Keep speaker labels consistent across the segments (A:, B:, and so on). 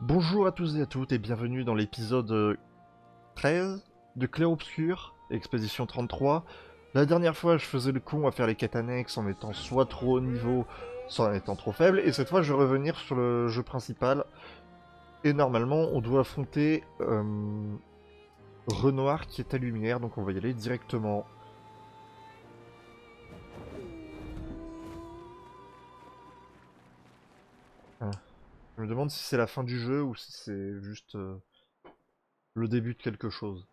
A: Bonjour à tous et à toutes et bienvenue dans l'épisode 13 de Clair-Obscur, Expédition 33. La dernière fois, je faisais le con à faire les quêtes annexes en étant soit trop haut niveau, soit en étant trop faible, et cette fois, je vais revenir sur le jeu principal. Et normalement, on doit affronter Renoir qui est à lumière, donc on va y aller directement. Ah. Je me demande si c'est la fin du jeu ou si c'est juste le début de quelque chose.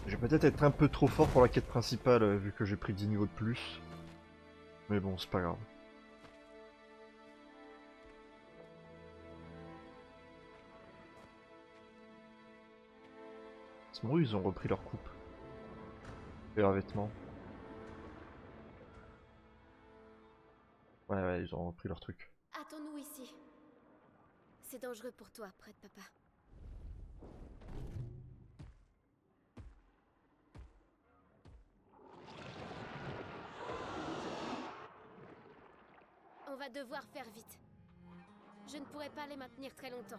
A: Je vais peut-être être un peu trop fort pour la quête principale, vu que j'ai pris 10 niveaux de plus. Mais bon, c'est pas grave. C'est bon, ils ont repris leur coupe. Et leurs vêtements. Ouais, ouais, ils ont repris leur truc.
B: Attends-nous ici. C'est dangereux pour toi, près de papa. On va devoir faire vite. Je ne pourrai pas les maintenir très longtemps.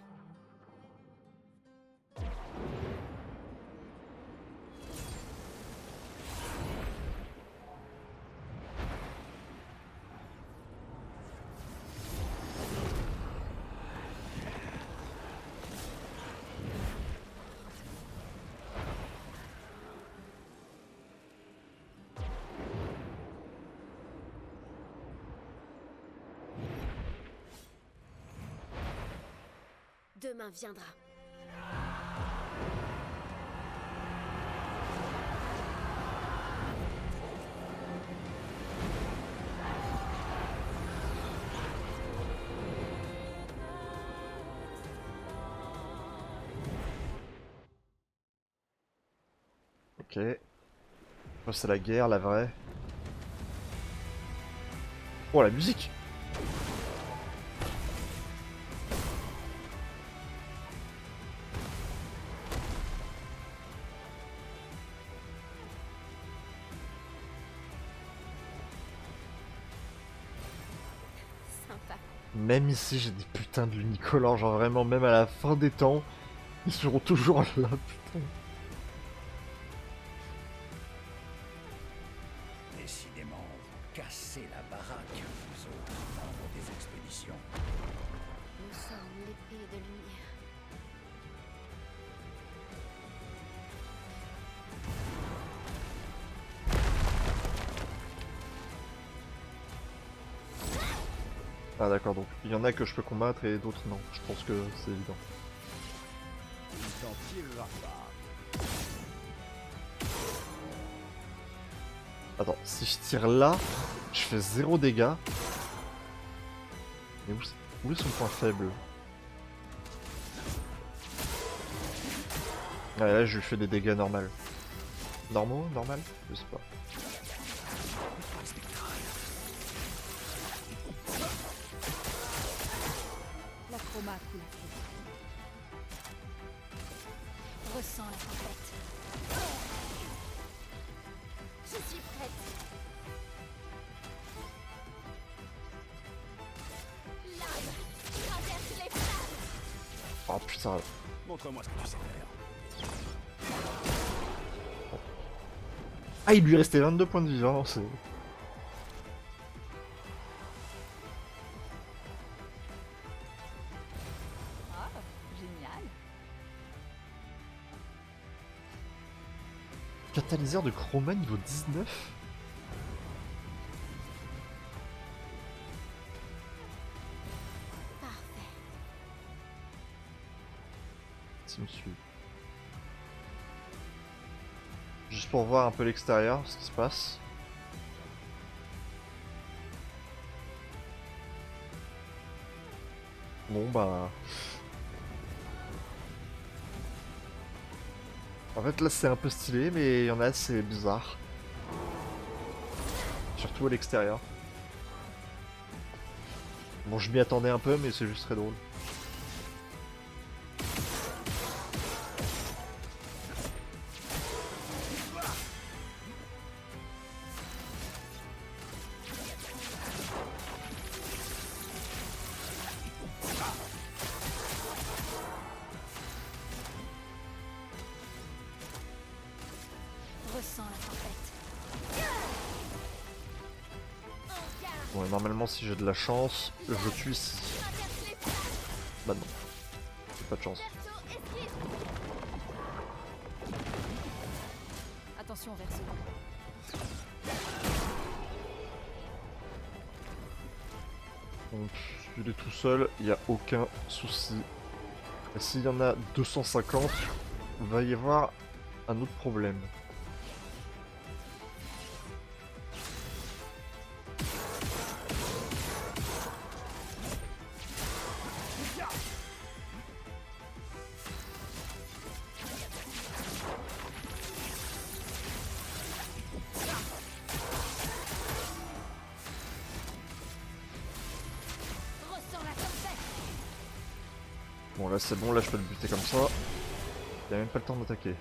B: Demain viendra.
A: Ok. Oh, c'est la guerre, la vraie. Oh, la musique!
B: Sympa.
A: Même ici, j'ai des putains de lunicolores, genre vraiment, même à la fin des temps, ils seront toujours là, putain.
C: Décidément, vous cassez la baraque, vous autres membres des expéditions.
B: Nous sommes l'épée de lumière.
A: Ah d'accord, donc il y en a que je peux combattre et d'autres non. Je pense que c'est évident.
C: Il t'en tirera pas.
A: Attends, si je tire là, je fais 0 dégâts. Mais où est son point faible? Ouais, là je lui fais des dégâts normaux. Normaux? Normal? Je sais pas.
D: La chroma coule. Ressens la tempête.
B: Je suis prête. L'âme traverse les flammes.
A: Oh putain.
C: Montre-moi ce que tu sais faire.
A: Ah, il lui restait 22 points de vie, vraiment, c'est...
D: Ah, génial.
A: Catalyseur de chroma niveau 19.
B: Parfait.
A: S'il me suit. Juste pour voir un peu l'extérieur, ce qui se passe. Bon bah... En fait là c'est un peu stylé mais il y en a c'est bizarre. Surtout à l'extérieur. Bon, je m'y attendais un peu, mais c'est juste très drôle.
D: Ressens la tempête.
A: Ouais, normalement, si j'ai de la chance, je tue ici. Bah non, j'ai pas de chance.
D: Attention, Verso.
A: Donc, il est tout seul, il n'y a aucun souci. Et s'il y en a 250, il va y avoir un autre problème.
D: Ressens la tempête.
A: Bon là c'est bon, là je peux le buter comme ça. Il a même pas le temps d'attaquer.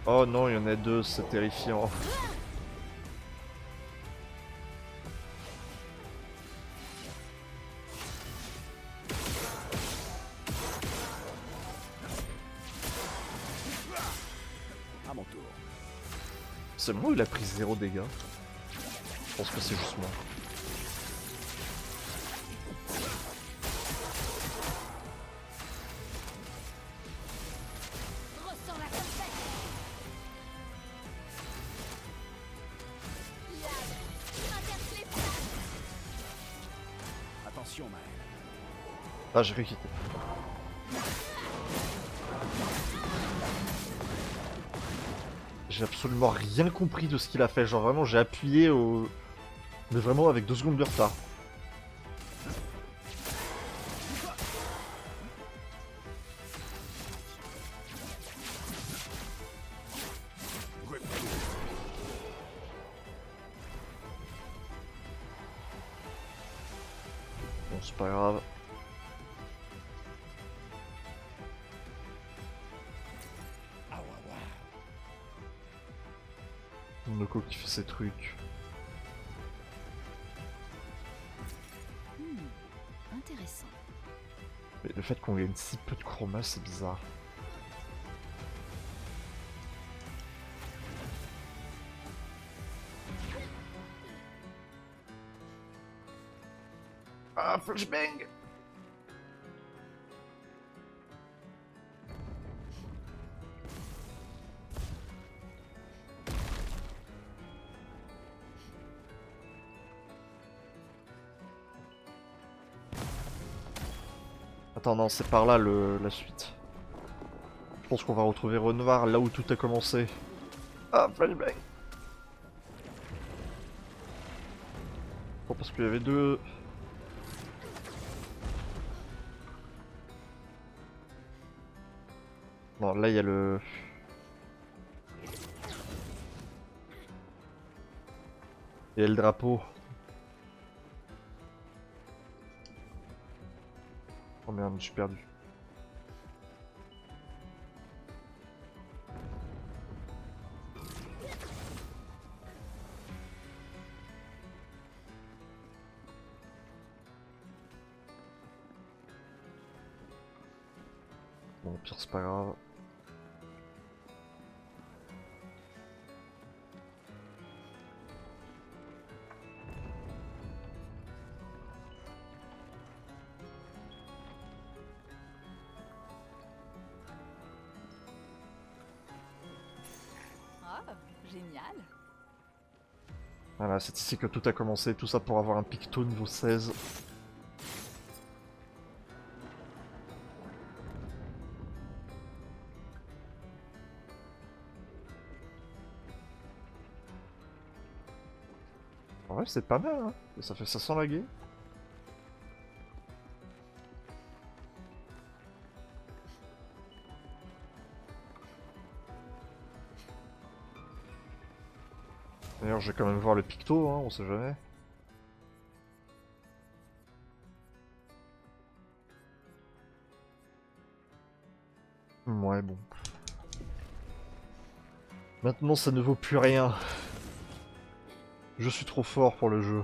A: Oh non, il y en a deux, c'est terrifiant.
C: À mon tour.
A: C'est moi ou il a pris 0 dégâts? Je pense que c'est juste moi.
D: Ressens la tempête.
C: Attention, Maël.
A: Ah, j'ai réquitté. J'ai absolument rien compris de ce qu'il a fait. Genre vraiment, j'ai appuyé au... Mais vraiment avec 2 secondes de retard. Bon, c'est pas grave.
C: Ah ouais, ouais.
A: Noko qui fait ses trucs.
D: Intéressant.
A: Mais le fait qu'on gagne si peu de chroma, c'est bizarre. Ah, flashbang! Attends, non, c'est par là la suite. Je pense qu'on va retrouver Renoir là où tout a commencé. Ah, flashbang! Bon, parce qu'il y avait deux... Non, là il y a le... Il y a le drapeau. Oh merde, je suis perdu. Bon, au pire, c'est pas grave.
D: Ah, génial.
A: Voilà, c'est ici que tout a commencé, tout ça pour avoir un picto niveau 16. En vrai, c'est pas mal, hein. Et ça fait 500 laguer. D'ailleurs, je vais quand même voir le picto, hein, on sait jamais. Ouais, bon. Maintenant, ça ne vaut plus rien. Je suis trop fort pour le jeu.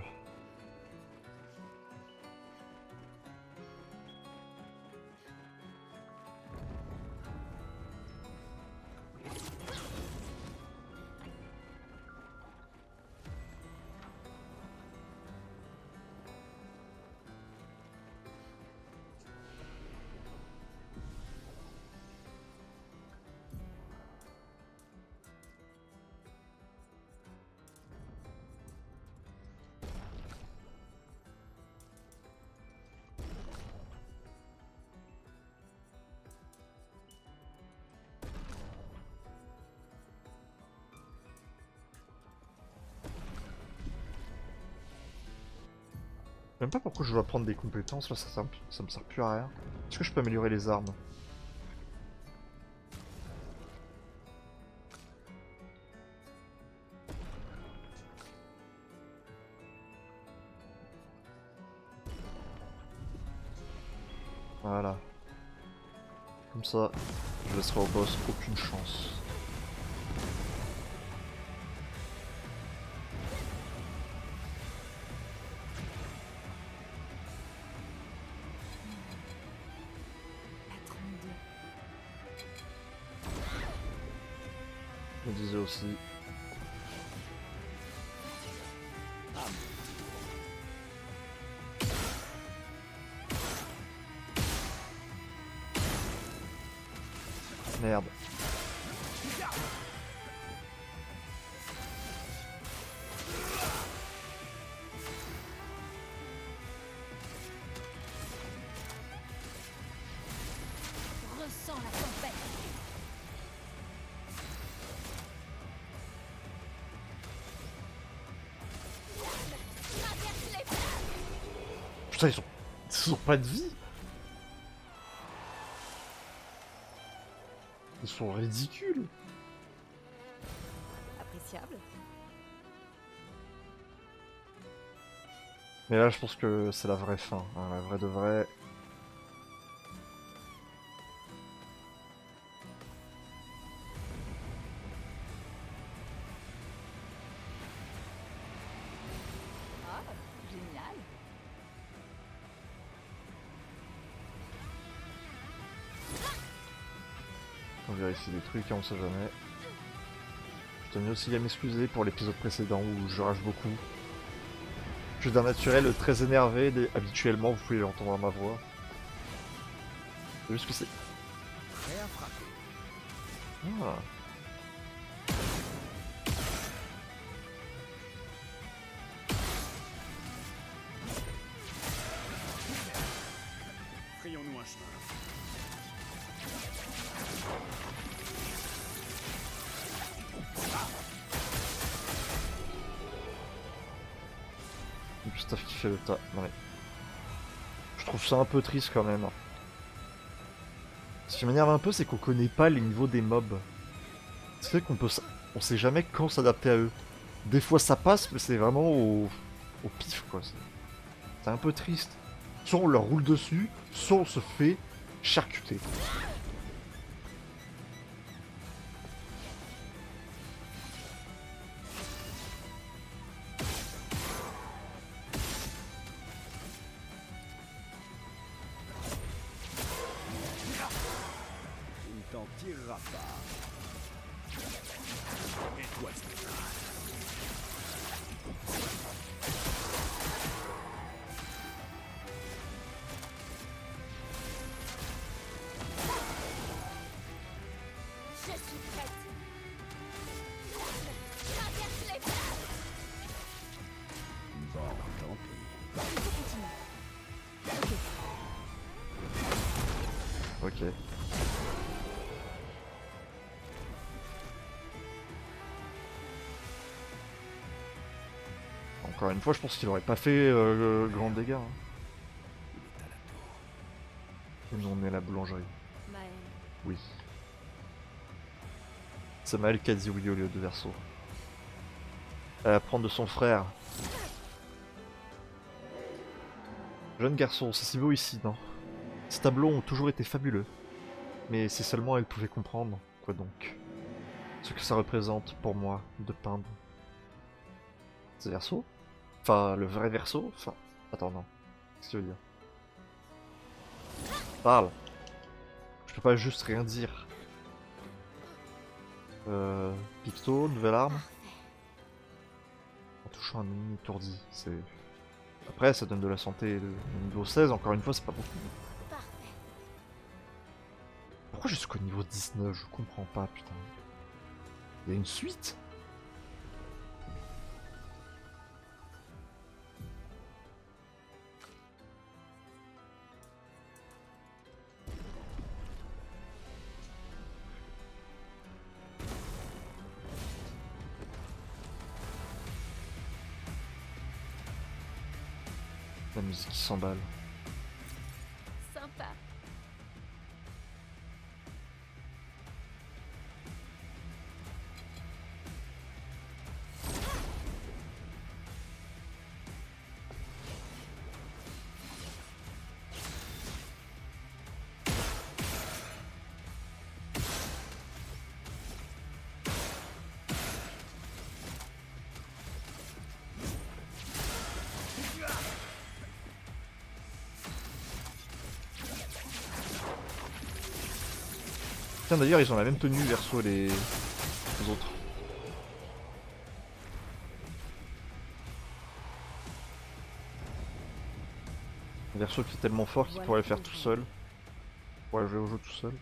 A: Je sais même pas pourquoi je dois prendre des compétences, là ça me sert plus à rien. Est-ce que je peux améliorer les armes? Voilà. Comme ça, je laisserai au boss aucune chance.
D: La 32.
A: Je me disais aussi. Merde.
D: Ressens la tempête. Traverse les flammes.
A: Putain, ils ont pas de vie. Ils sont ridicules.
D: Appréciable.
A: Mais là, je pense que c'est la vraie fin, hein, la vraie de vraie.
D: Ah, génial.
A: On vérifie des trucs, hein, on sait jamais. Je tenais aussi à m'excuser pour l'épisode précédent où je rage beaucoup. Je suis d'un naturel très énervé, habituellement vous pouvez l'entendre à ma voix. C'est juste que c'est...
C: Prêt à frapper.
A: Ah.
C: Frayons-nous un chemin.
A: Gustave qui fait le tas. Non mais... Je trouve ça un peu triste quand même. Ce qui m'énerve un peu, c'est qu'on connaît pas les niveaux des mobs. C'est fait qu'on peut... On sait jamais quand s'adapter à eux. Des fois ça passe, mais c'est vraiment au pif quoi. C'est un peu triste. Soit on leur roule dessus, soit on se fait charcuter.
C: Tu ne t'en tireras pas. Et toi, Stéphane.
B: Je suis prête. Traverse les flammes.
C: Bon, tant pis.
D: Il faut continuer.
A: Ok. Encore une fois, je pense qu'il aurait pas fait grand dégâts. Hein.
C: Il est à la tour.
A: Et nous on est à la boulangerie.
D: Maël.
A: Oui. C'est Maël qui a dit oui au lieu de Verso. à apprendre de son frère. Jeune garçon, c'est si beau ici, non? Ces tableaux ont toujours été fabuleux. Mais si seulement elle pouvait comprendre, quoi donc? Ce que ça représente pour moi de peindre. Ces versos? Enfin, le vrai verso? Enfin, attends, non. Qu'est-ce que tu veux dire? Parle! Je peux pas juste rien dire. Picto, nouvelle arme. En touchant un ennemi étourdi, c'est... Après, ça donne de la santé de niveau 16, encore une fois, c'est pas beaucoup.
B: Parfait.
A: Pourquoi jusqu'au niveau 19? Je comprends pas, putain. Il y a une suite? La musique qui s'emballe.
B: Sympa.
A: Tiens, d'ailleurs, ils ont la même tenue verso les autres. Un verso qui est tellement fort qu'il pourrait le faire tout seul. Il pourrait jouer au jeu tout seul.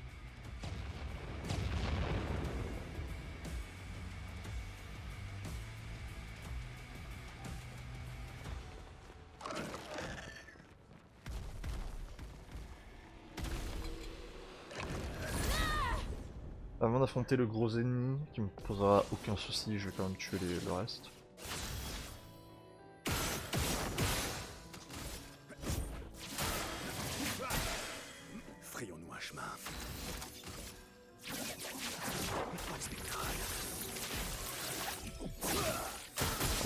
A: Avant d'affronter le gros ennemi, qui me posera aucun souci, je vais quand même tuer le reste.
C: Frayons-nous un chemin. Étoile spectrale.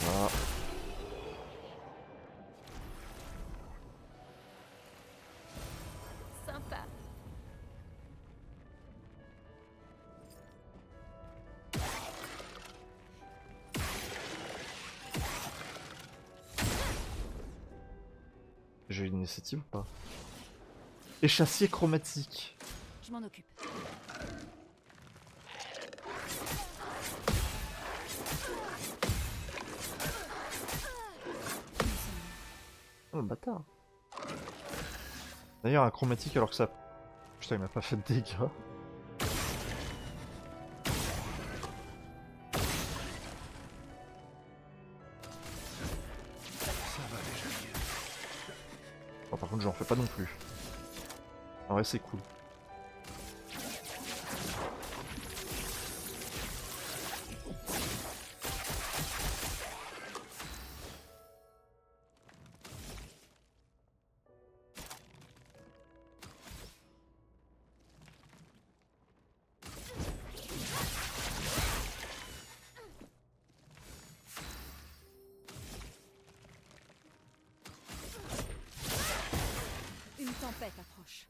A: Voilà.
B: Sympa.
A: J'ai une initiative ou pas? Échassier chromatique.
D: Je m'en occupe.
A: Oh le bâtard. D'ailleurs un chromatique alors que ça... Putain il m'a pas fait de dégâts.
C: Ça va déjà mieux.
A: Bon, par contre j'en fais pas non plus. En vrai c'est cool.
D: Une tempête approche.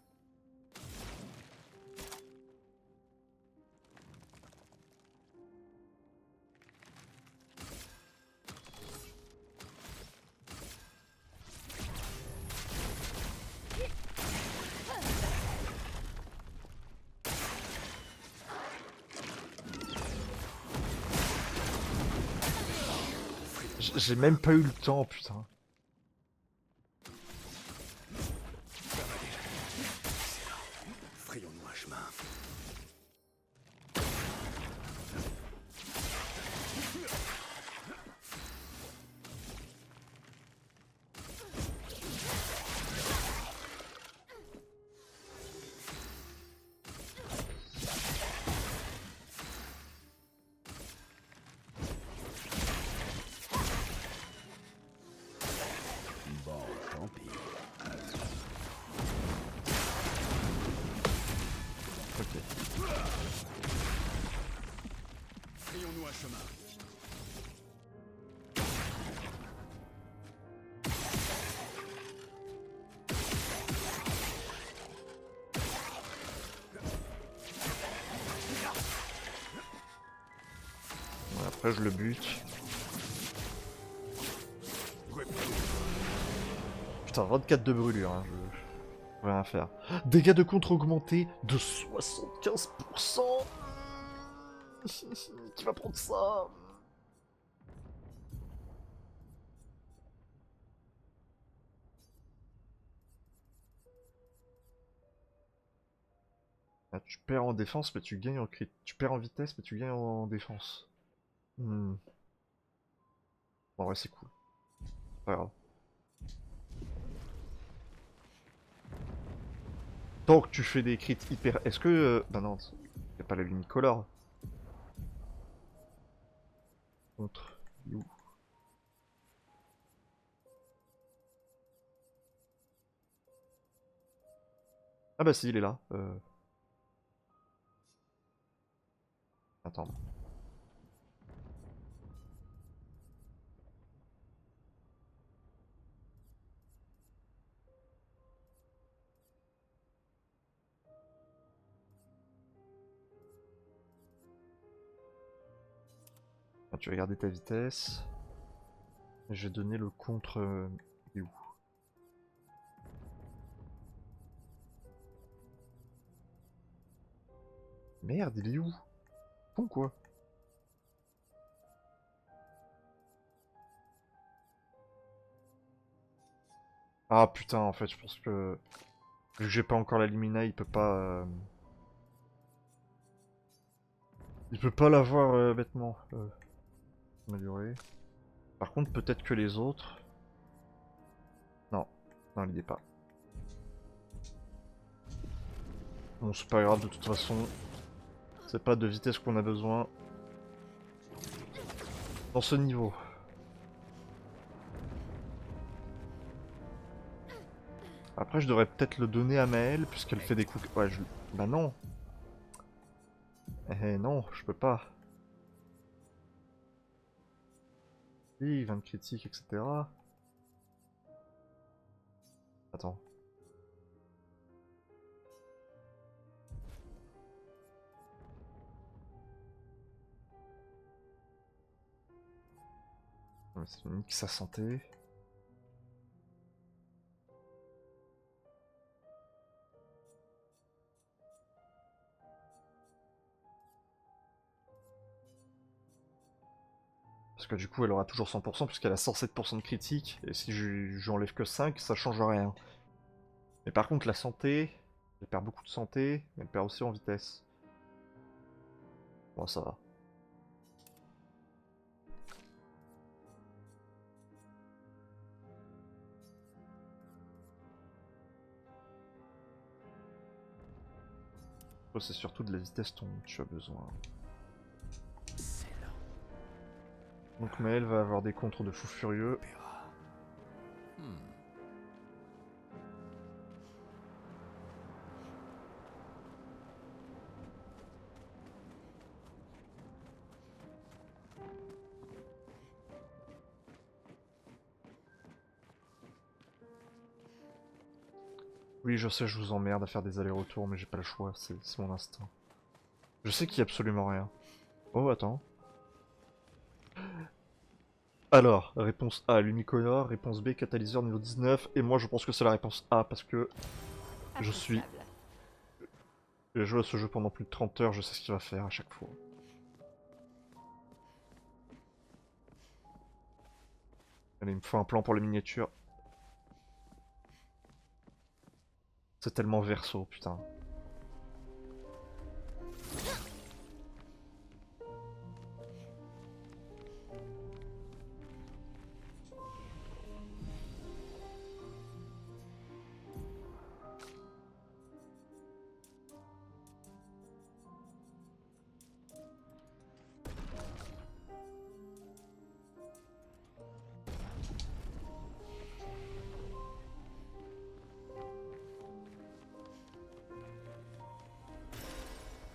A: J'ai même pas eu le temps putain.
C: Ça va déjà mieux. Excellent. Frayons-nous un chemin. Bon, tant pis.
A: Ok.
C: Frayons-nous un chemin.
A: Après je le bute. Putain, 24 de brûlure, hein, je vais rien faire. Dégâts de contre augmentés de 75%. Qui va prendre ça? Ah, tu perds en défense, mais tu gagnes en crit. Tu perds en vitesse, mais tu gagnes en défense. Hmm. Bon, ouais, c'est cool. Pas grave. Tant que tu fais des crits hyper... Est-ce que... Bah non, y'a pas la lunicolore. Contre... Il est où? Ah bah si, il est là. Attends. Ah, tu vas garder ta vitesse. Et je vais donner le contre... il est où? Merde, il est où? Con quoi? Ah putain, en fait, je pense que... Vu que j'ai pas encore la Lumina, il peut pas... Il peut pas l'avoir bêtement. Amélioré. Par contre, peut-être que les autres... Non. Non, il y est pas. Bon, c'est pas grave, de toute façon. C'est pas de vitesse qu'on a besoin. Dans ce niveau. Après, je devrais peut-être le donner à Maëlle, puisqu'elle fait des coups... Ouais, je... Bah non. Eh non, je peux pas. Oui, 20 critiques, etc. Attends. C'est unique sa santé. Parce que du coup, elle aura toujours 100% puisqu'elle a 107% de critique. Et si j'enlève que 5, ça change rien. Mais par contre, la santé, elle perd beaucoup de santé, mais elle perd aussi en vitesse. Bon, ça va. C'est surtout de la vitesse dont tu as besoin. Donc Maëlle va avoir des contres de fou furieux. Oui, je sais, je vous emmerde à faire des allers-retours, mais j'ai pas le choix, c'est mon instinct. Je sais qu'il y a absolument rien. Oh, attends. Alors, réponse A, l'unicolore, réponse B, catalyseur niveau 19, et moi je pense que c'est la réponse A, parce que je suis...
D: Appréciable.
A: J'ai joué à ce jeu pendant plus de 30 heures, je sais ce qu'il va faire à chaque fois. Allez, il me faut un plan pour les miniatures. C'est tellement verso, putain.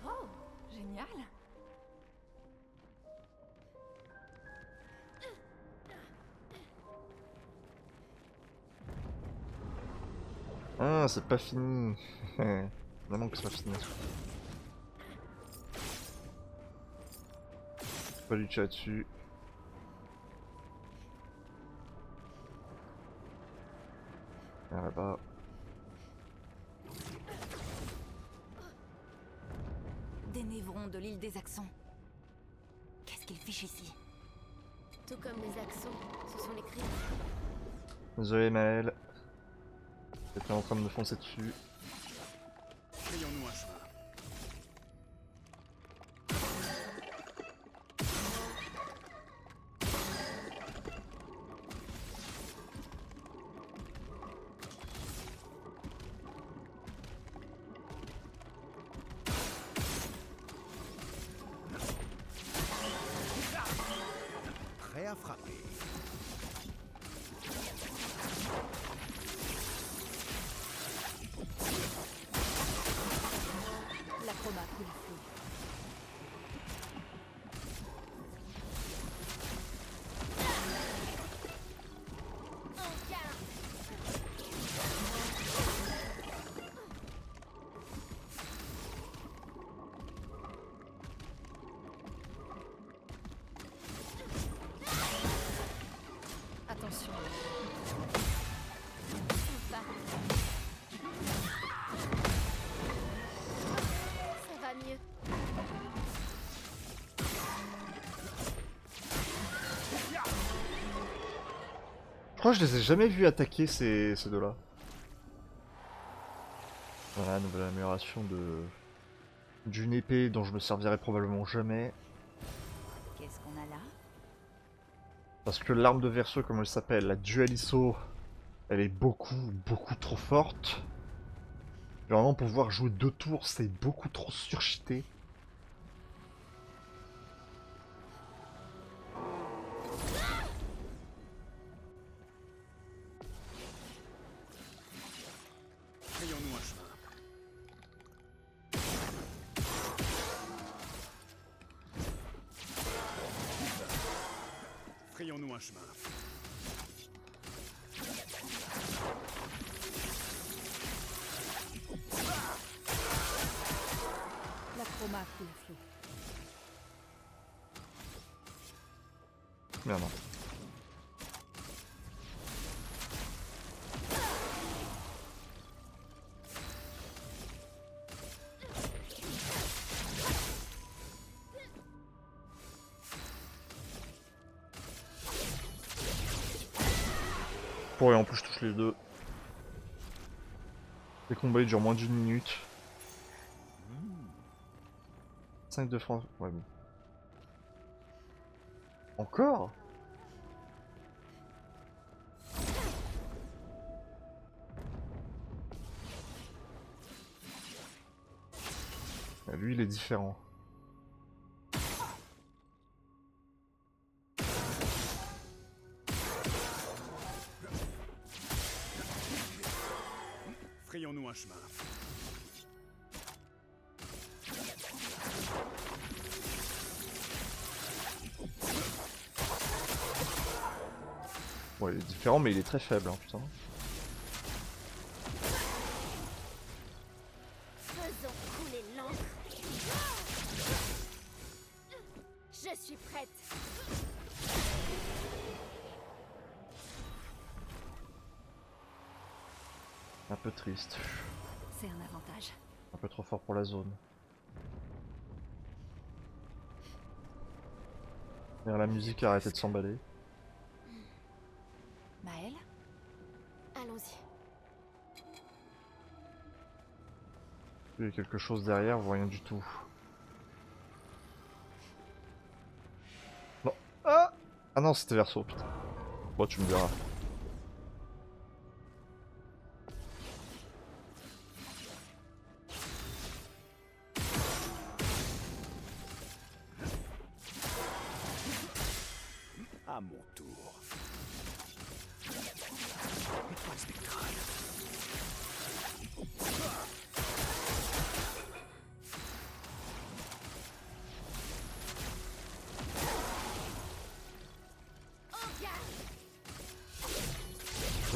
D: Oh, génial.
A: Ah, c'est pas fini. Non, que c'est pas fini. Pas lui tirer dessus. Viens là-bas.
D: Des névrons de l'île des Accents. Qu'est-ce qu'ils fichent ici?
B: Tout comme les accents, ce sont les cris.
A: Désolé Maël. J'étais en train de me foncer dessus.
C: Frayons-nous un chemin. Prêt à frapper.
D: L'acrobat coule flou. Attention.
B: Ça va mieux.
A: Je crois que je les ai jamais vus attaquer ces deux-là. Voilà, nouvelle amélioration d'une épée dont je me servirai probablement jamais.
D: Qu'est-ce qu'on a là?
A: Parce que l'arme de Verso, comme elle s'appelle, la Dualiso, elle est beaucoup trop forte. Vraiment, pouvoir jouer 2 tours, c'est beaucoup trop surcheaté.
C: Frayons-nous un chemin. Frayons-nous un chemin.
D: L'acrobat coule flou.
A: Merde. Non. Pour et en plus je touche les deux. Les combats ils durent moins d'1 minute. 5 de France. Ouais bon. Encore? Ah, lui il est différent.
C: Frayons-nous un chemin.
A: Ouais, il est différent, mais il est très faible, hein, putain.
B: Faisons couler l'encre. Je suis prête.
A: Un peu triste.
D: C'est un avantage.
A: Un peu trop fort pour la zone. D'ailleurs, la musique a arrêté de s'emballer.
D: Maël?
B: Allons-y.
A: Il y a quelque chose derrière, ou rien du tout. Non. Ah, ah non, c'était Verso, putain. Bon, tu me diras.
C: À mon tour. Étoile spectrale.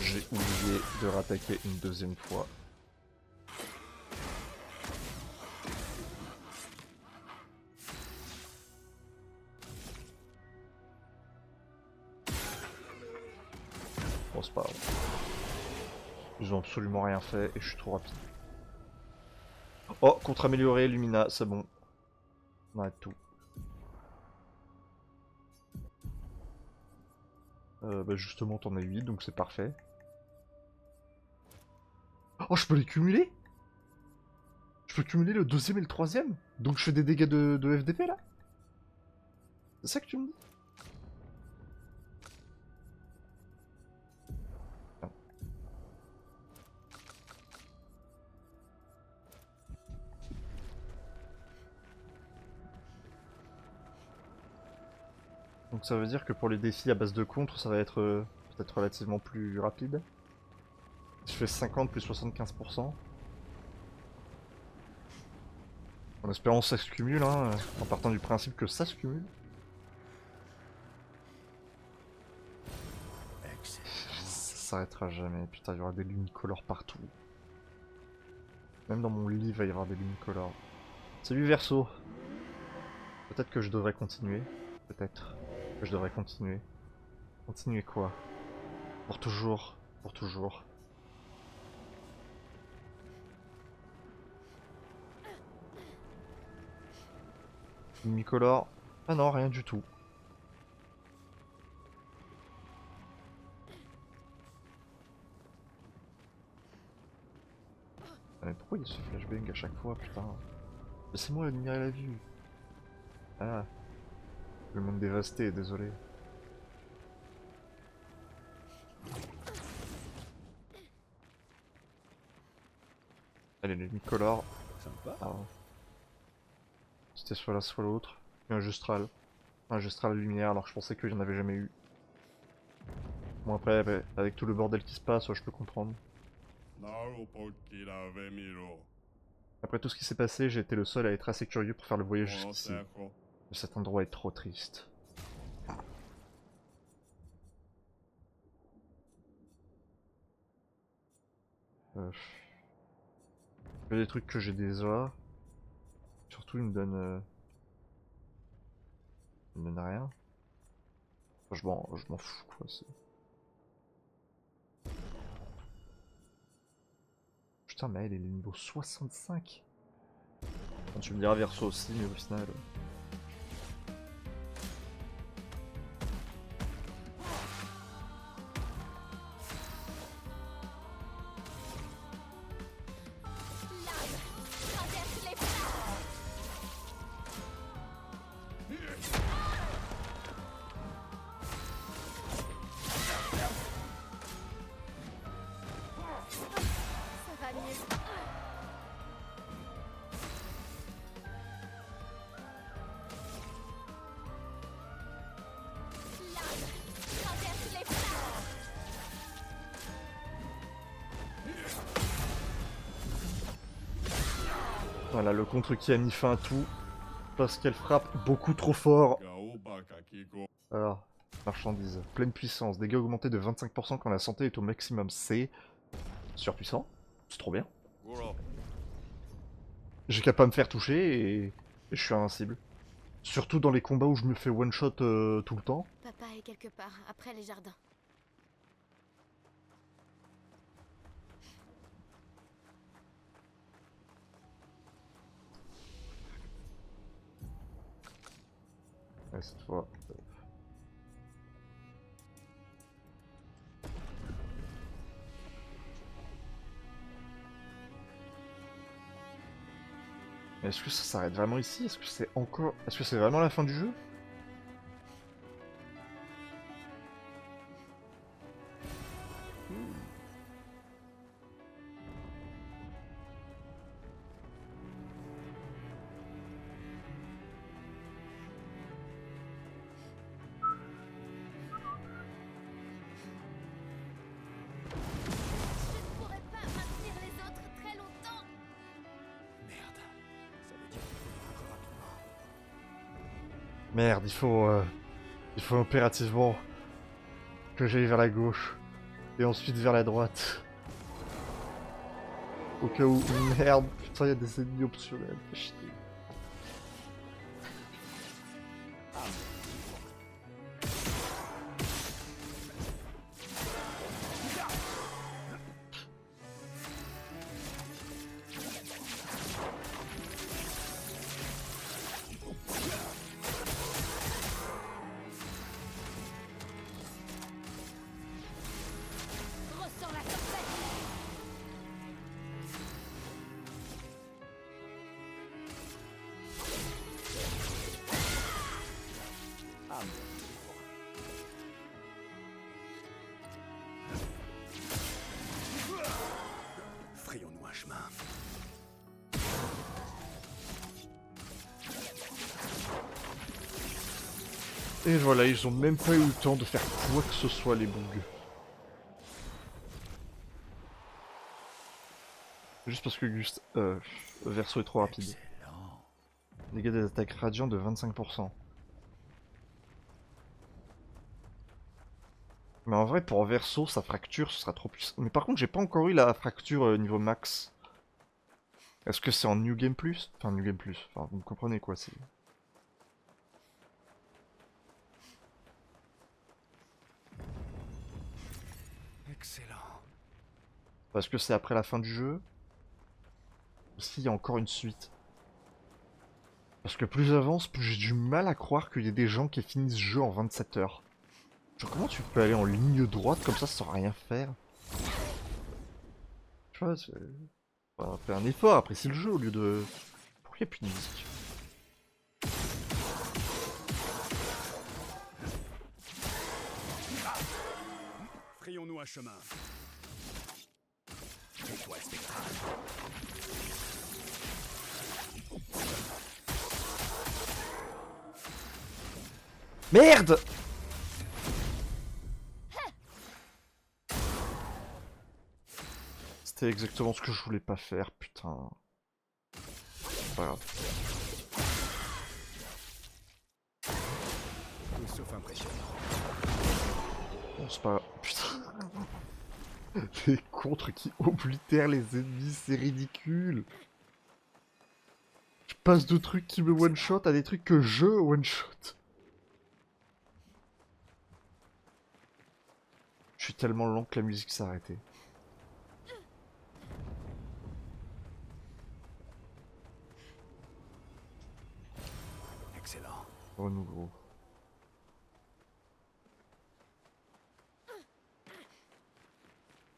A: J'ai oublié de rattaquer une deuxième fois. Bon, c'est pas grave. Ils ont absolument rien fait et je suis trop rapide. Oh, contre-amélioré, Lumina, c'est bon. On arrête tout. Bah justement, t'en as 8, donc c'est parfait. Oh, je peux les cumuler? Je peux cumuler le deuxième et le troisième? Donc je fais des dégâts de FDP là? C'est ça que tu me dis? Non. Donc ça veut dire que pour les défis à base de contre, ça va être peut-être relativement plus rapide. Je fais 50 plus 75%. En espérant que ça se cumule, hein, en partant du principe que ça se cumule.
C: Excellent.
A: Ça s'arrêtera jamais, putain, il y aura des lunicolores partout. Même dans mon lit, il va y avoir des lunicolores. Salut Verso. Peut-être que je devrais continuer. Peut-être que je devrais continuer. Continuer quoi? Pour toujours. Pour toujours. Lunicolore. Ah non, rien du tout. Ah, mais pourquoi il y a ce flashbang à chaque fois, putain? Laissez-moi admirer la vue. Ah. Le monde dévasté, désolé. Allez, les Lunicolores.
C: Sympa.
A: Ah. C'était soit l'un soit l'autre. Et un Justral. Un Justral luminaire alors que je pensais qu'il n'y en avait jamais eu. Bon après, bah, avec tout le bordel qui se passe, je peux comprendre. Après tout ce qui s'est passé, j'ai été le seul à être assez curieux pour faire le voyage jusqu'ici. Mais cet endroit est trop triste. Il y a des trucs que j'ai déjà. Surtout, il me donne... Il me donne rien. Enfin, je m'en fous, quoi. Putain, mais elle est niveau 65. Bon, tu me diras Verso aussi, mais au final...
B: Ça va mieux.
A: Voilà, le contre qui a mis fin à tout. Parce qu'elle frappe beaucoup trop fort. Alors, marchandise. Pleine puissance. Dégâts augmentés de 25% quand la santé est au maximum. C'est surpuissant. C'est trop bien. J'ai qu'à pas me faire toucher et je suis invincible. Surtout dans les combats où je me fais one shot tout le temps.
B: Papa est quelque part, après les jardins.
A: Ouais, cette fois. Mais est-ce que ça s'arrête vraiment ici? Est-ce que c'est encore... Est-ce que c'est vraiment la fin du jeu?
B: Je ne pourrais pas maintenir les autres très longtemps.
C: Merde. Ça veut dire qu'il faut vaincre rapidement.
A: Merde, il faut impérativement que j'aille vers la gauche et ensuite vers la droite. Au cas où, merde, putain, il y a des ennemis optionnels, fais chier.
C: Frayons-nous un chemin.
A: Et voilà, ils ont même pas eu le temps de faire quoi que ce soit, les bugs. Juste parce que Verso est trop rapide.
C: Excellent.
A: Dégâts des attaques radiants de 25%. Mais en vrai, pour Verso, sa fracture, ce sera trop puissant. Mais par contre, j'ai pas encore eu la fracture niveau max. Est-ce que c'est en New Game Plus? Enfin, New Game Plus. Enfin, vous me comprenez quoi, c'est...
C: Excellent.
A: Parce que c'est après la fin du jeu? Ou s'il y a encore une suite? Parce que plus j'avance, plus j'ai du mal à croire qu'il y ait des gens qui finissent ce jeu en 27 heures. Genre, comment tu peux aller en ligne droite comme ça sans rien faire? Tu vois, c'est... Enfin, fais un effort, apprécie le jeu au lieu de... Pourquoi il n'y a plus de musique?
C: Frayons-nous un chemin. Étoile spectrale.
A: Merde! C'était exactement ce que je voulais pas faire, putain. C'est pas grave.
C: Tout sauf impressionnant.
A: Bon, c'est pas... Putain. Les contres qui oblitèrent les ennemis, c'est ridicule. Je passe de trucs qui me one-shot à des trucs que je one-shot. Je suis tellement lent que la musique s'est arrêtée.
C: Excellent.
A: Renouveau.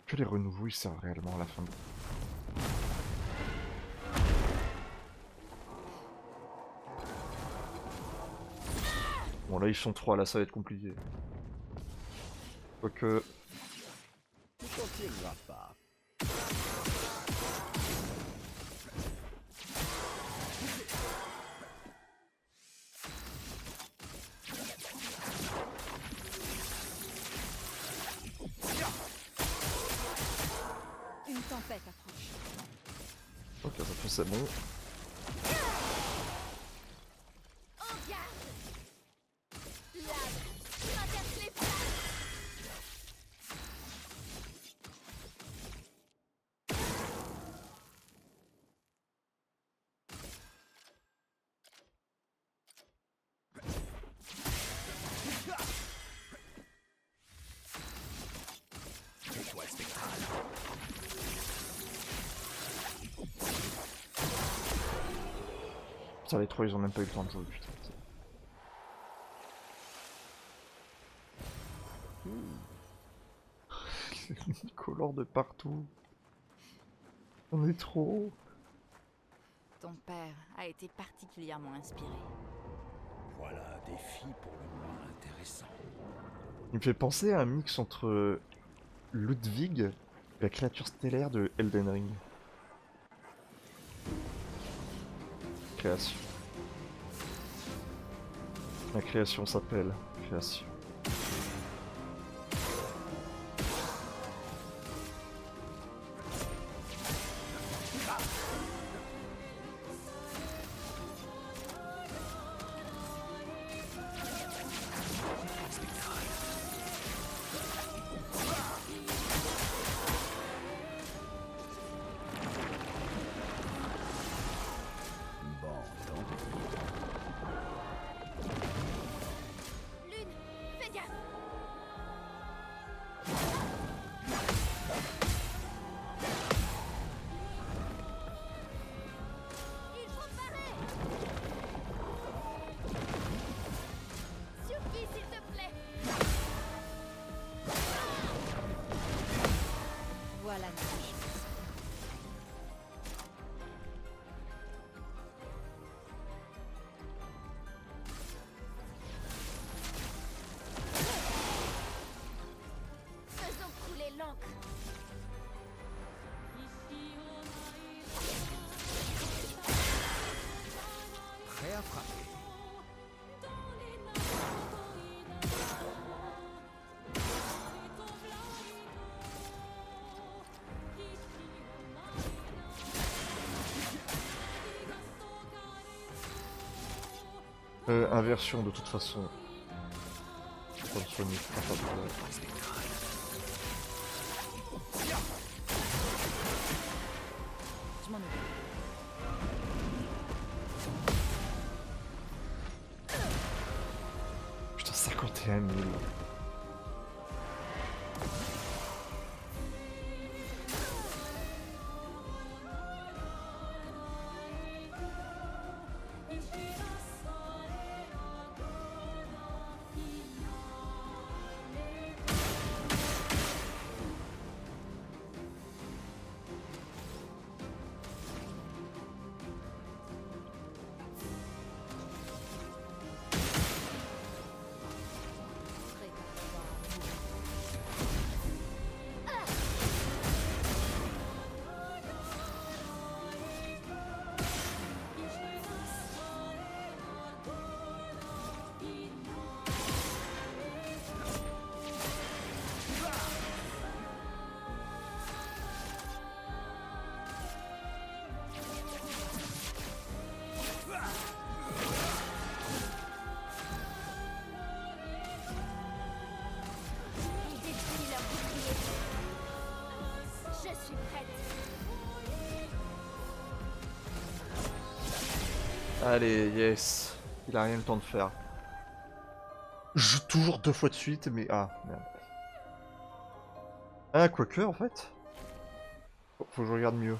A: Que les renouveaux ils servent réellement à la fin. Bon là ils sont 3, là ça va être compliqué. Quoique...
C: Tu t'en tireras pas.
D: Une tempête approche.
A: Ok, ça fait c'est bon.
B: En garde! Lave! Traverse les flammes!
C: Étoile spectrale.
A: Putain les 3 ils ont même pas eu le temps de jouer, putain. Les colores de partout. On est trop.
D: Ton père a été particulièrement inspiré.
C: Voilà un défi pour le moins intéressant.
A: Il me fait penser à un mix entre Ludwig et la créature stellaire de Elden Ring. Création. La création s'appelle création.
C: Bon, tant pis.
B: Lune!
A: Inversion de toute façon. Comme Sonic. Enfin,
D: Je m'en occupe.
A: putain, 51 000.
B: Il détruit leur bouclier. Je suis prête.
A: Allez, yes. Il a rien le temps de faire. Je joue toujours 2 fois de suite, mais... Ah, merde. Ah, quoique, en fait. Faut que je regarde mieux.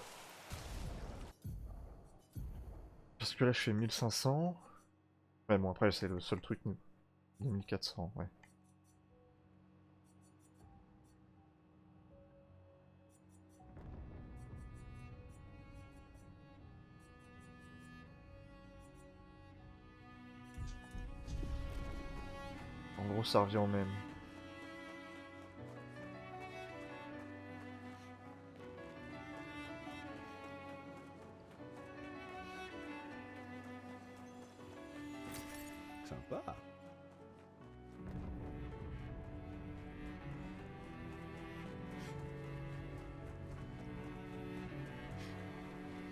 A: Parce que là, je fais 1500. Ouais, bon, après, c'est le seul truc. 1400, ouais. En gros, ça revient au même.
C: Sympa.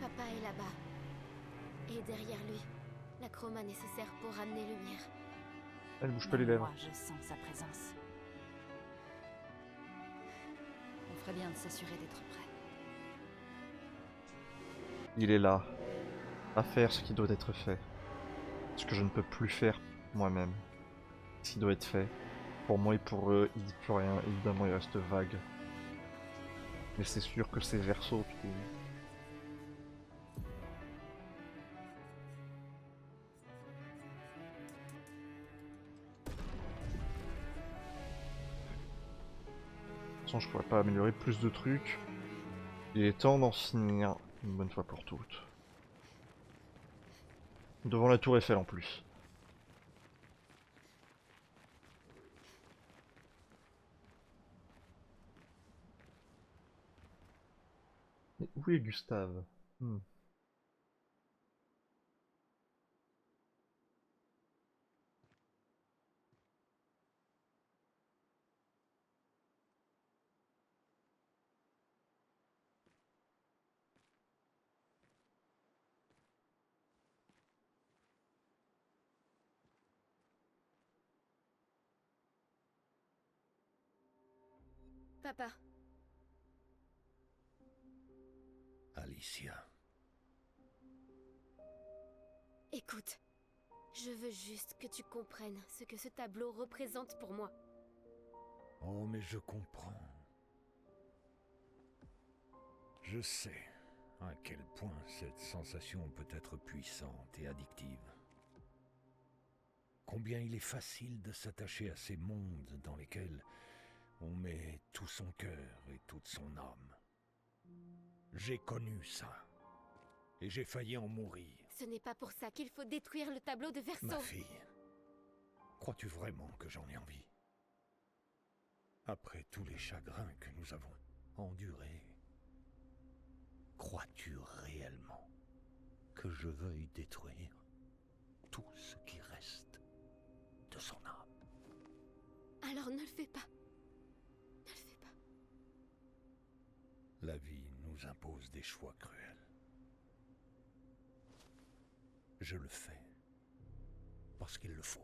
B: Papa est là-bas. Et derrière lui, la chroma nécessaire pour ramener lumière.
A: Elle bouge pas les
D: Même
A: lèvres.
D: moi, je sens sa présence. On ferait bien de s'assurer d'être prêt.
A: Il est là. À faire ce qui doit être fait. Ce que je ne peux plus faire moi-même. Ce qui doit être fait. Pour moi et pour eux, il dit plus rien. Évidemment, il reste vague. Mais c'est sûr que c'est Verso qui... De toute façon, je pourrais pas améliorer plus de trucs. Il est temps d'en finir une bonne fois pour toutes. Devant la tour Eiffel en plus. Mais où est Gustave?
B: Papa,
C: Alicia.
B: écoute. Je veux juste que tu comprennes ce que ce tableau représente pour moi.
C: Oh, mais je comprends. Je sais à quel point cette sensation peut être puissante et addictive. Combien il est facile de s'attacher à ces mondes dans lesquels on met tout son cœur et toute son âme. J'ai connu ça. Et j'ai failli en mourir.
B: Ce n'est pas pour ça qu'il faut détruire le tableau de Verso.
C: Ma fille, crois-tu vraiment que j'en ai envie? Après tous les chagrins que nous avons endurés, crois-tu réellement que je veuille détruire tout ce qui reste de son âme?
B: Alors ne le fais pas. Ne le fais pas.
C: La vie nous impose des choix cruels. Je le fais parce lorsqu'il le faut.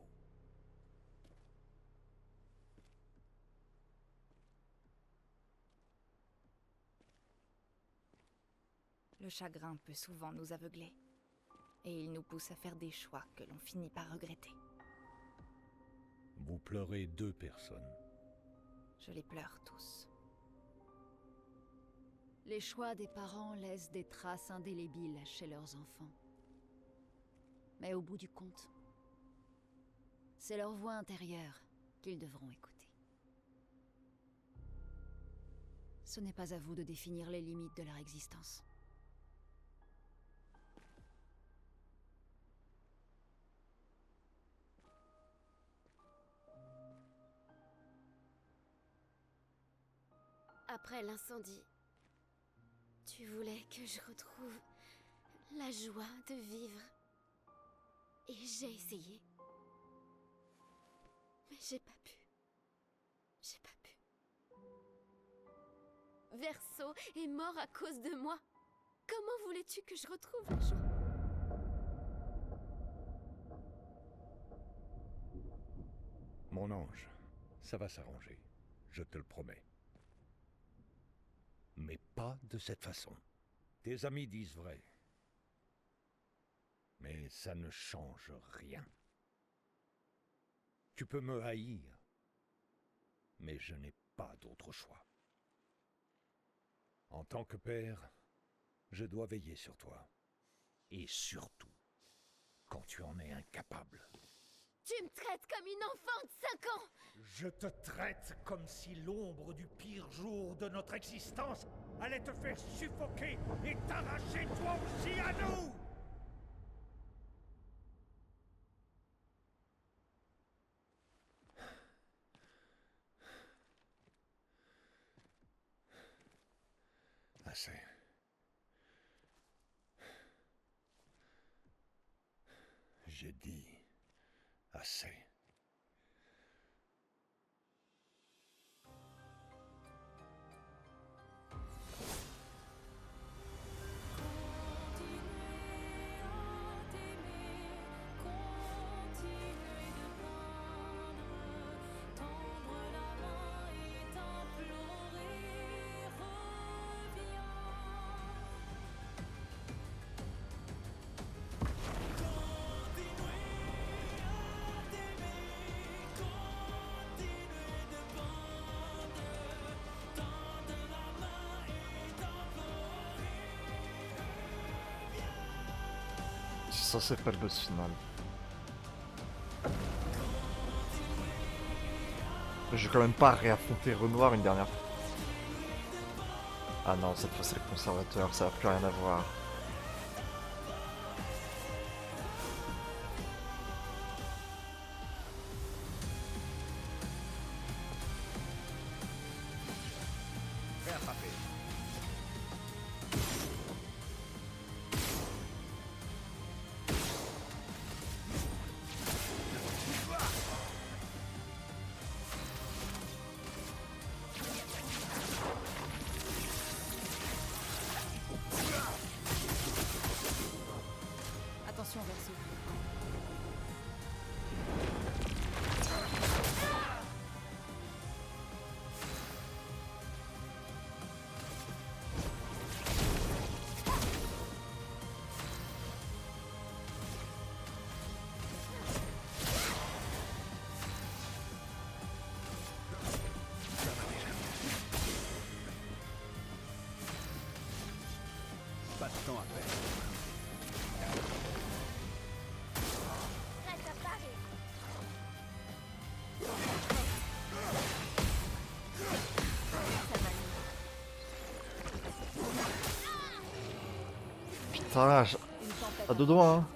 D: Le chagrin peut souvent nous aveugler. Et il nous pousse à faire des choix que l'on finit par regretter.
C: Vous pleurez 2 personnes.
D: Je les pleure tous.
E: Les choix des parents laissent des traces indélébiles chez leurs enfants. Mais au bout du compte, c'est leur voix intérieure qu'ils devront écouter. Ce n'est pas à vous de définir les limites de leur existence.
B: Après l'incendie, tu voulais que je retrouve la joie de vivre. Et j'ai essayé. Mais j'ai pas pu. J'ai pas pu. Verso est mort à cause de moi. Comment voulais-tu que je retrouve la joie?
C: Mon ange, ça va s'arranger, je te le promets. Mais pas de cette façon. Tes amis disent vrai. Mais ça ne change rien. Tu peux me haïr, mais je n'ai pas d'autre choix. En tant que père, je dois veiller sur toi. Et surtout, quand tu en es incapable.
B: Tu me traites comme une enfant de 5 ans!
C: Je te traite comme si l'ombre du pire jour de notre existence allait te faire suffoquer et t'arracher toi aussi à nous! Assez. J'ai dit assez.
A: Ça, c'est pas le boss final. Je vais quand même pas réaffronter Renoir une dernière fois. Ah non, cette fois c'est le conservateur, ça n'a plus rien à voir.
C: Fais attraper.
E: Attention, Verso.
F: Pas de temps à perdre.
B: Prête à parer. Ça va mieux.
A: Putain,
E: Une tempête.
A: à deux doigts, hein.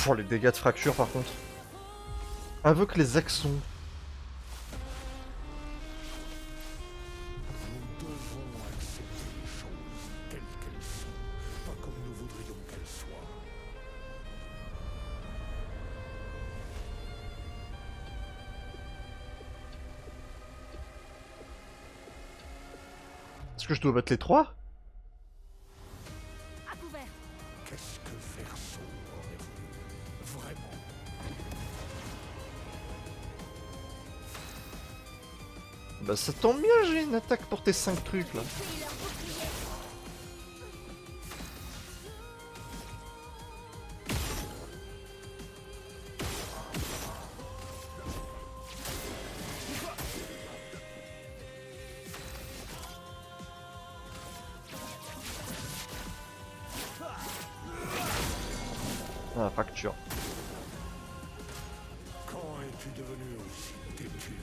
A: Pour les dégâts de fracture par contre. Invoque les axons.
C: Nous devons accepter les choses telles qu'elles sont, pas comme nous voudrions qu'elles soient.
A: Est-ce que je dois battre les 3?
E: À couvert.
C: Qu'est-ce que Verso aurait voulu? Vraiment?
A: Bah ça tombe bien, j'ai une attaque pour tes 5 trucs là. Ah, fracture.
C: Quand es-tu devenu aussi têtu?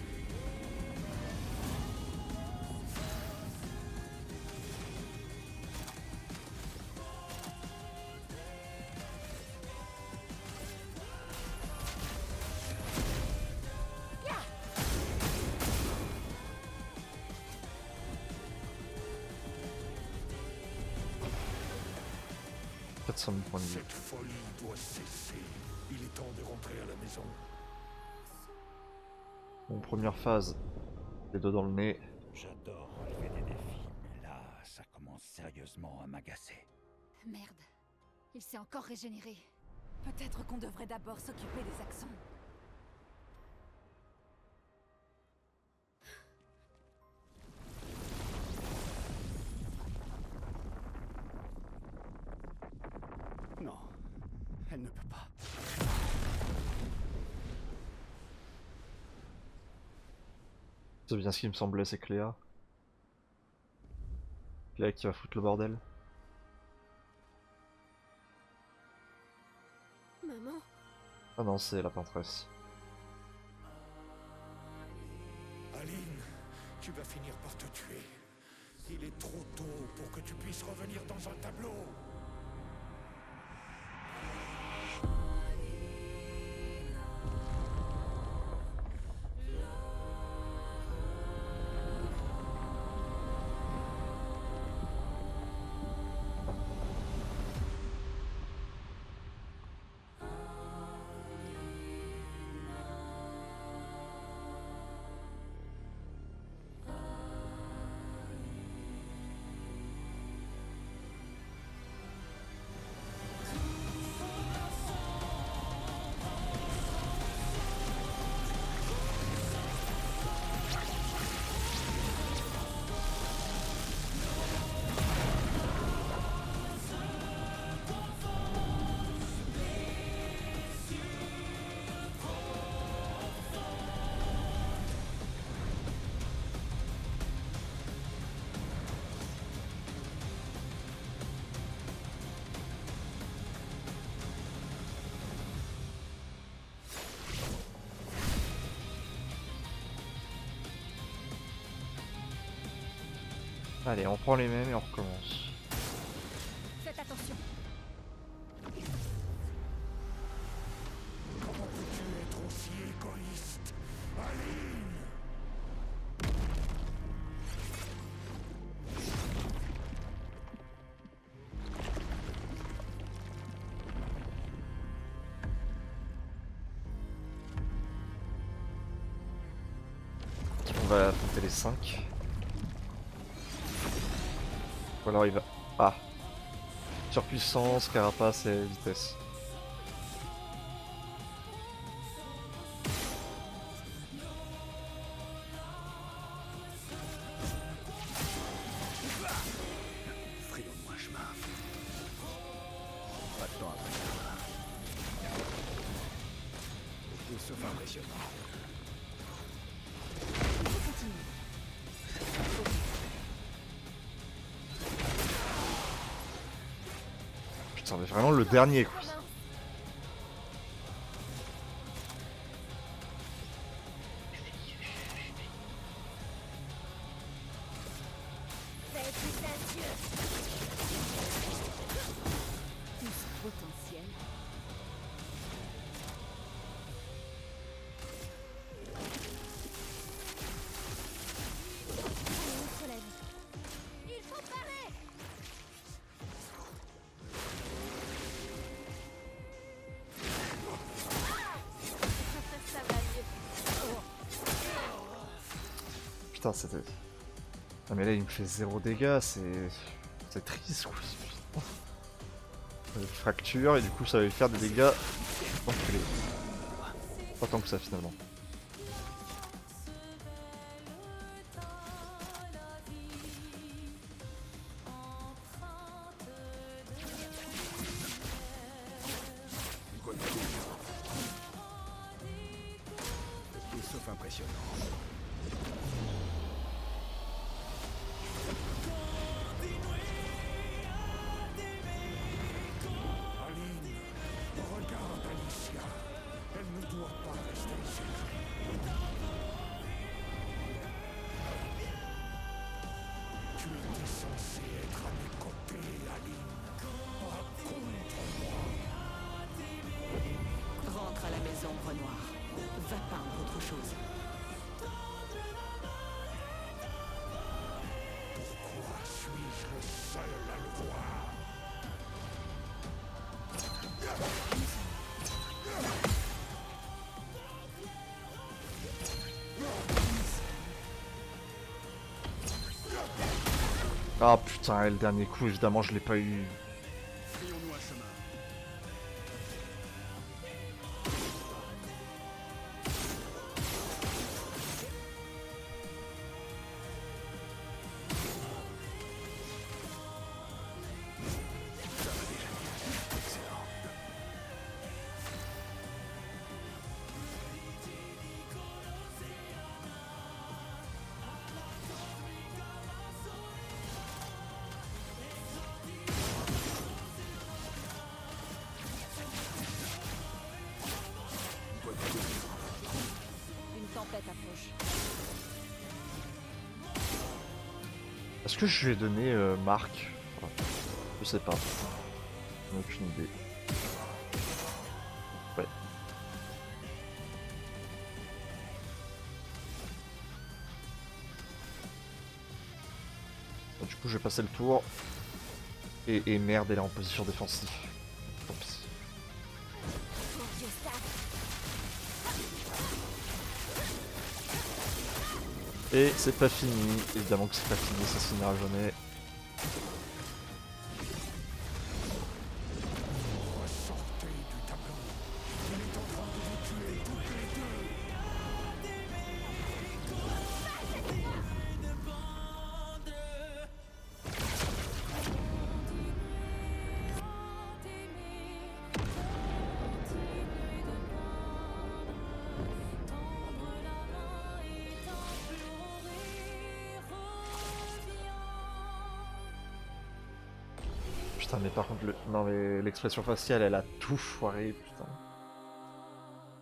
A: « 400 000 points de vie.
C: Cette folie doit cesser. Il est temps de rentrer à la maison.
A: Bon, première phase. Les deux dans le nez.
F: J'adore relever des défis, mais là, ça commence sérieusement à m'agacer.
E: Merde. Il s'est encore régénéré.
D: Peut-être qu'on devrait d'abord s'occuper des accents.
F: Non, elle ne peut pas.
A: C'est bien ce qui me semblait, c'est Cléa. Cléa qui va foutre le bordel.
B: Maman,
A: Ah non, c'est la peintresse.
C: Aline, tu vas finir par te tuer. Il est trop tôt pour que tu puisses revenir dans un tableau.
A: Allez, on prend les mêmes et on recommence.
E: Faites attention.
C: Comment peux-tu être aussi égoïste, Aline?
A: On va affronter les 5. Ou alors il va... Ah. Surpuissance, carapace et vitesse.
F: Frayons-moi chemin. Pas de temps à perdre. Tout sauf impressionnant.
E: Il faut continuer.
A: Putain, mais vraiment le dernier quoi.
B: faites plus adieu.
E: Tous potentiels.
A: putain, c'était... Ah mais là il me fait 0 dégâts, c'est triste quoi. Fracture et du coup ça va lui faire des dégâts. Enculé. Pas tant que ça finalement.
C: Tout sauf impressionnant. Aline, regarde Alicia. Elle ne doit pas rester ici. Tu étais censée être à mes côtés, Aline. Pas contre moi.
G: Rentre à la maison, Renoir. Va peindre autre chose.
C: Pourquoi suis-je le seul à le voir?
A: Ah putain, et le dernier coup évidemment je l'ai pas eu.
C: Frayons-nous un chemin.
E: Une tempête approche.
A: Est-ce que je lui ai donné Marc? Voilà. Je sais pas. Aucune idée. Ouais. Du coup je vais passer le tour. Et merde, elle est en position défensive. Tant pis.
B: Mon Dieu, Staff.
A: Et c'est pas fini. Évidemment que c'est pas fini, ça se finira jamais.
C: Sortez du tableau. Il est en train de vous tuer toutes les deux.
A: Putain, mais par contre, non mais l'expression faciale, elle a tout foiré, putain.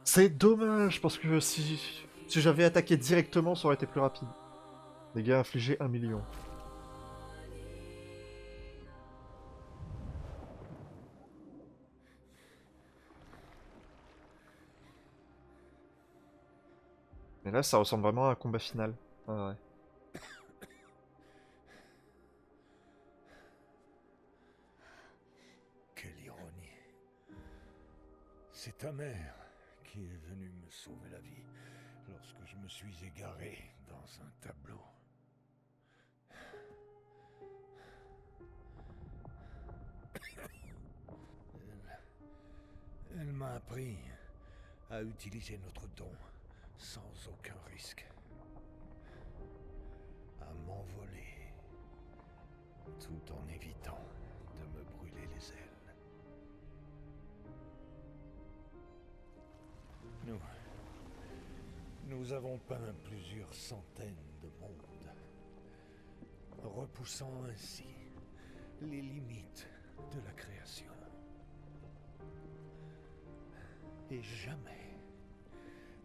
A: C'est dommage, parce que si j'avais attaqué directement, ça aurait été plus rapide. Dégâts infligés 1 million. Mais là, ça ressemble vraiment à un combat final. Ah ouais.
C: Quelle ironie. C'est ta mère qui est venue me sauver la vie lorsque je me suis égaré dans un tableau. Elle m'a appris à utiliser notre don sans aucun risque. À m'envoler tout en évitant de me brûler les ailes. Nous avons peint plusieurs centaines de mondes, repoussant ainsi les limites de la création. Et jamais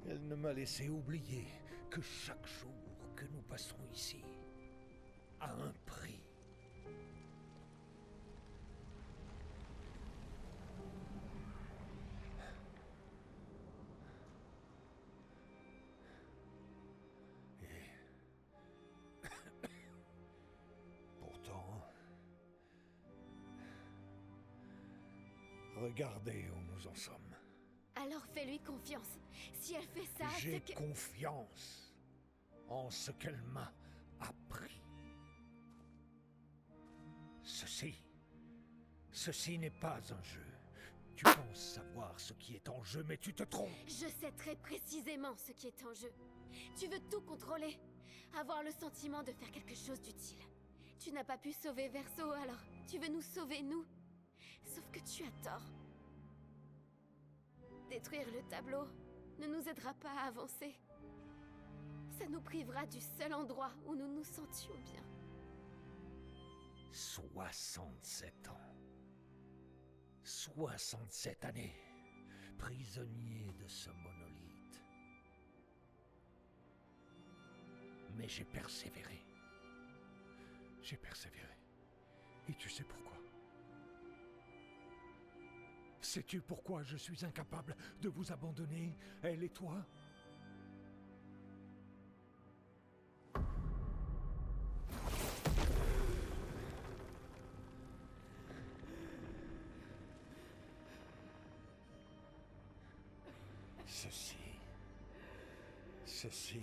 C: elle ne m'a laissé oublier que chaque jour que nous passons ici a un prix. Pourtant, regardez où nous en sommes.
B: Alors fais-lui confiance. Si elle fait ça, c'est
C: J'ai
B: que...
C: confiance en comprends ce qu'elle m'a appris. Ceci n'est pas un jeu. Tu penses savoir ce qui est en jeu, mais tu te trompes.
B: Je sais très précisément ce qui est en jeu. Tu veux tout contrôler, avoir le sentiment de faire quelque chose d'utile. Tu n'as pas pu sauver Verso, alors tu veux nous sauver, nous. Sauf que tu as tort. Détruire le tableau ne nous aidera pas à avancer. Ça nous privera du seul endroit où nous nous sentions bien.
C: 67 ans. 67 années, prisonnier de ce monolithe. Mais j'ai persévéré. J'ai persévéré. Et tu sais pourquoi? Sais-tu pourquoi je suis incapable de vous abandonner, elle et toi? Ceci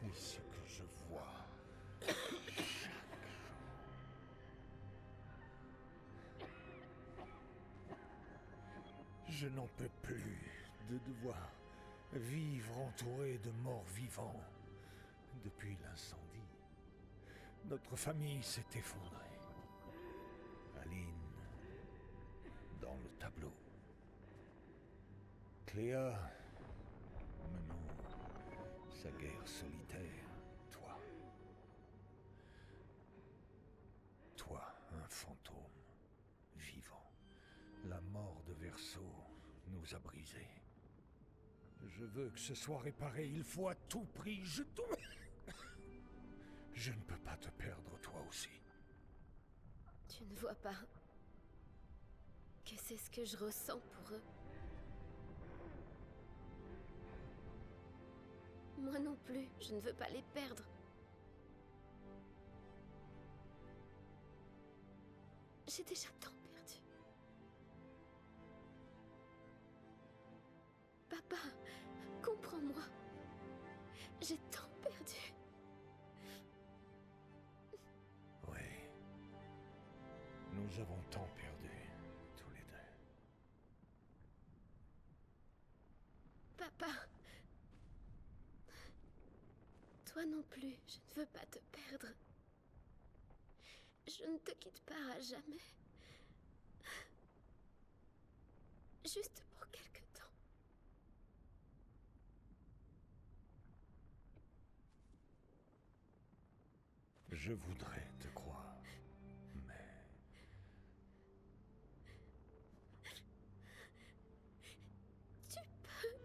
C: est ce que je vois chaque jour. Je n'en peux plus de devoir vivre entouré de morts vivants. Depuis l'incendie, notre famille s'est effondrée. Aline, dans le tableau. Cléa, menant sa guerre solitaire, toi, un fantôme, vivant. La mort de Verso nous a brisés. Je veux que ce soit réparé, il faut à tout prix, je ne peux pas te perdre, toi aussi.
B: Tu ne vois pas que c'est ce que je ressens pour eux. Moi non plus, je ne veux pas les perdre. J'ai déjà tant perdu. Papa, comprends-moi. J'ai tant perdu.
C: Oui. Nous avons tant perdu, tous les deux.
B: Papa. Toi non plus, je ne veux pas te perdre. Je ne te quitte pas à jamais. Juste pour quelque temps.
C: Je voudrais te croire, mais...
B: Tu peux...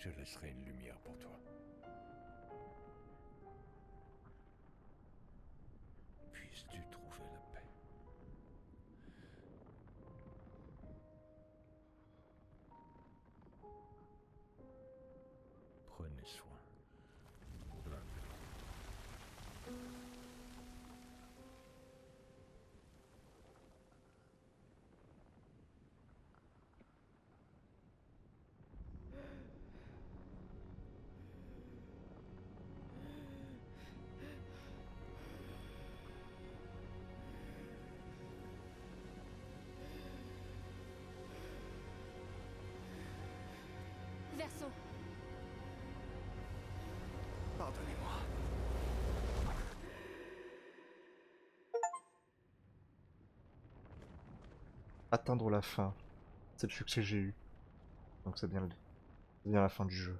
C: Je laisserai une lumière pour toi. Puisses-tu trouver la paix. Prenez soin l'un de l'autre.
B: Verso.
A: Pardonnez-moi. Atteindre la fin. C'est le succès que j'ai eu. Donc c'est bien, c'est bien la fin du jeu.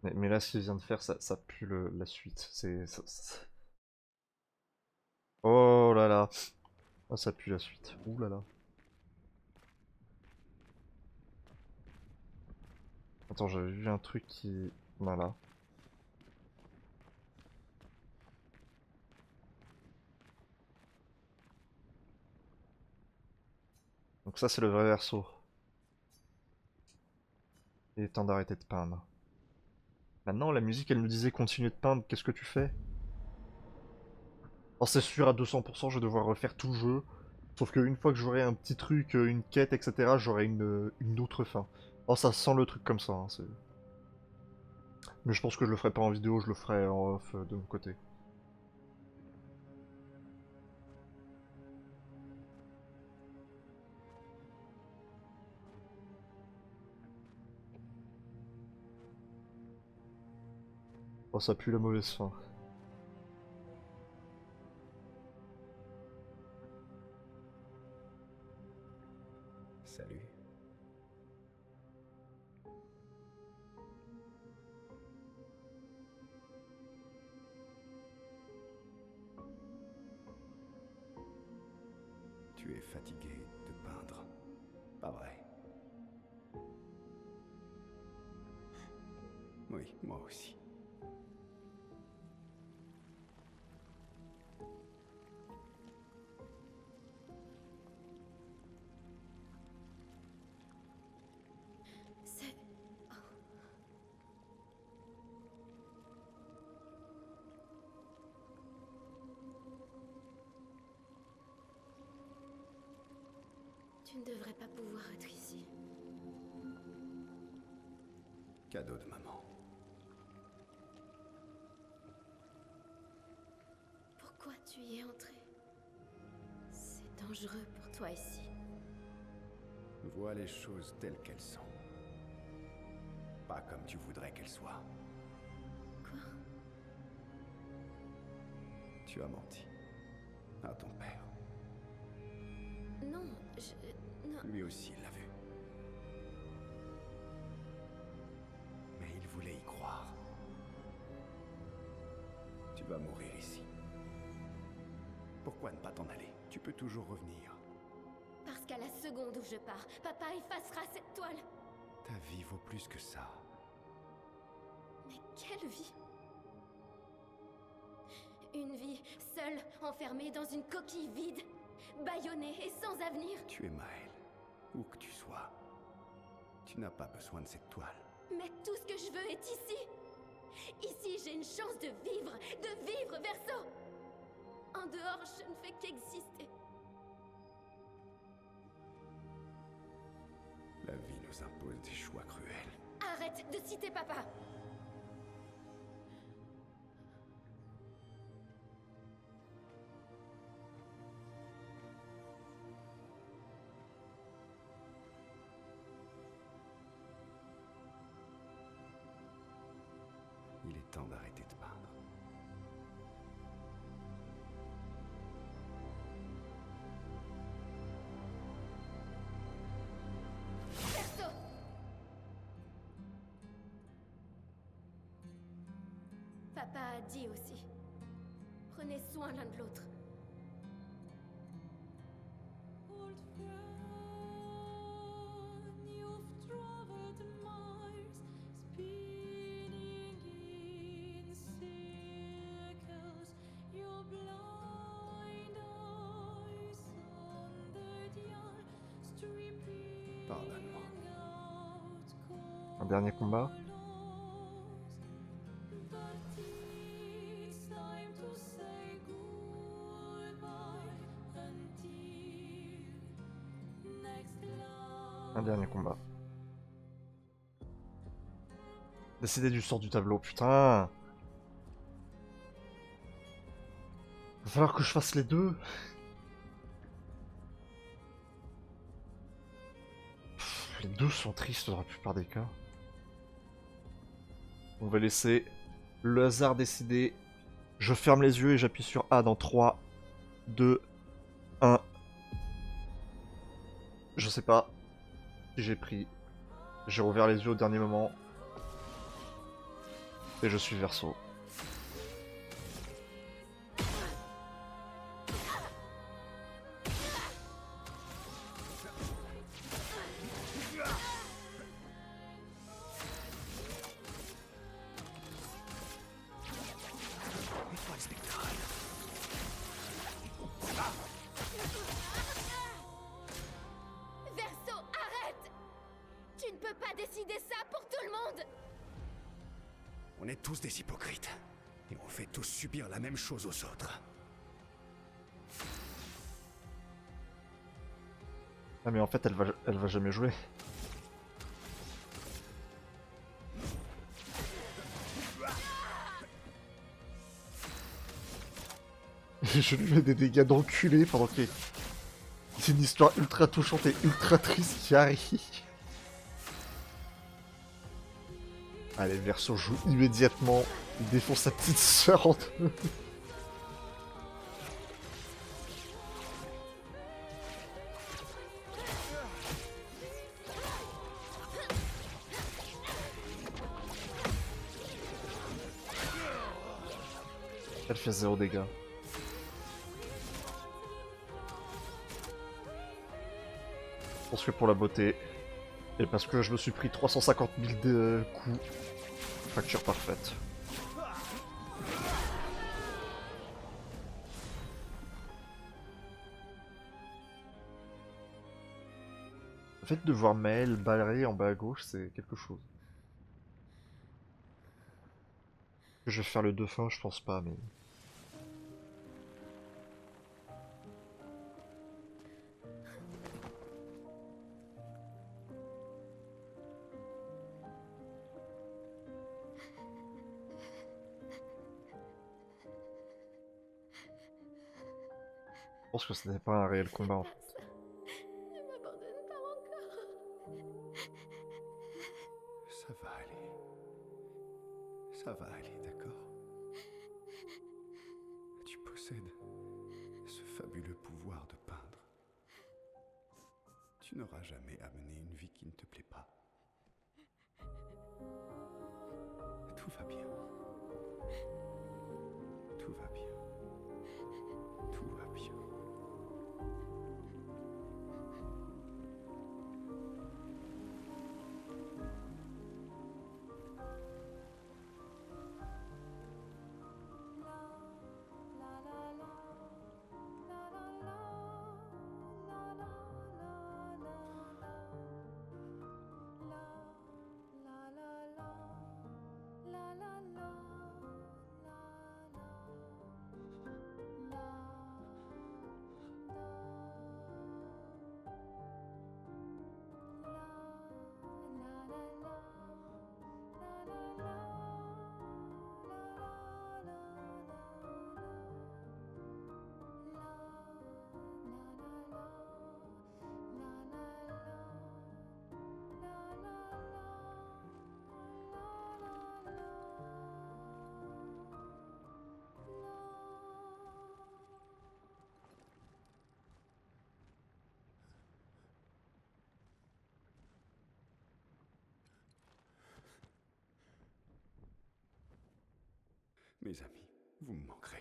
A: Mais là, ce qu'il vient de faire, ça pue la suite. Oh là là. Oh, ça pue la suite. Ouh là là. Attends, j'avais vu un truc qui... Voilà. Donc ça c'est le vrai verso. Il est temps d'arrêter de peindre. Maintenant la musique elle nous disait continuer de peindre, qu'est-ce que tu fais? Alors c'est sûr à 200% je vais devoir refaire tout le jeu. Sauf qu'une fois que j'aurai un petit truc, une quête, etc., j'aurai une autre fin. Oh ça sent le truc comme ça, hein, c'est... Mais je pense que je le ferai pas en vidéo, je le ferai en off de mon côté. Oh ça pue la mauvaise fin.
H: Salut. Tu es fatigué de peindre, pas vrai? Oui, moi aussi.
B: C'est... Oh. Tu ne devrais pas pouvoir être ici.
H: Cadeau de maman.
B: Pourquoi tu y es entré? C'est dangereux pour toi ici.
H: Vois les choses telles qu'elles sont. Pas comme tu voudrais qu'elles soient.
B: Quoi?
H: Tu as menti. À ton père.
B: Non, non.
H: Lui aussi l'a vu. Mais il voulait y croire. Tu vas mourir ici. Pourquoi ne pas t'en aller? Tu peux toujours revenir.
B: Parce qu'à la seconde où je pars, papa effacera cette toile.
H: Ta vie vaut plus que ça.
B: Mais quelle vie? Une vie seule, enfermée dans une coquille vide, bâillonnée et sans avenir.
H: Tu es Maël, où que tu sois. Tu n'as pas besoin de cette toile.
B: Mais tout ce que je veux est ici. Ici, j'ai une chance de vivre Verso. En dehors, je ne fais qu'exister.
H: La vie nous impose des choix cruels.
B: Arrête de citer papa.
H: Il est temps d'arrêter de peindre.
B: Verso. Papa a dit aussi. Prenez soin l'un de l'autre.
H: Pardonne-moi.
A: Un dernier combat. Un dernier combat. Décider du sort du tableau, putain. Va falloir que je fasse les deux. Les deux sont tristes dans la plupart des cas. On va laisser le hasard décider. Je ferme les yeux et j'appuie sur A dans 3, 2, 1. Je sais pas si j'ai pris. J'ai rouvert les yeux au dernier moment. Et je suis Verso.
H: On est tous des hypocrites. Et on fait tous subir la même chose aux autres.
A: Ah mais en fait elle va jamais jouer. Et je lui mets des dégâts d'enculé pendant que c'est une histoire ultra touchante et ultra triste qui arrive. Allez, Verso joue immédiatement, il défonce sa petite sœur en deux. Elle fait 0 dégâts. Je pense que pour la beauté, et parce que je me suis pris 350 000 de coups, fracture parfaite. Le fait de voir Maël balayer en bas à gauche, c'est quelque chose. Je vais faire le dauphin, je pense pas, mais... Je pense que ce n'est pas un réel combat en fait.
B: Ne m'abandonne pas encore.
H: Ça va aller. Ça va aller, d'accord? Tu possèdes ce fabuleux pouvoir de peindre. Tu n'auras jamais amené une vie qui ne te plaît pas. Tout va bien. Tout va bien. Tout va bien. Mes amis, vous me manquerez.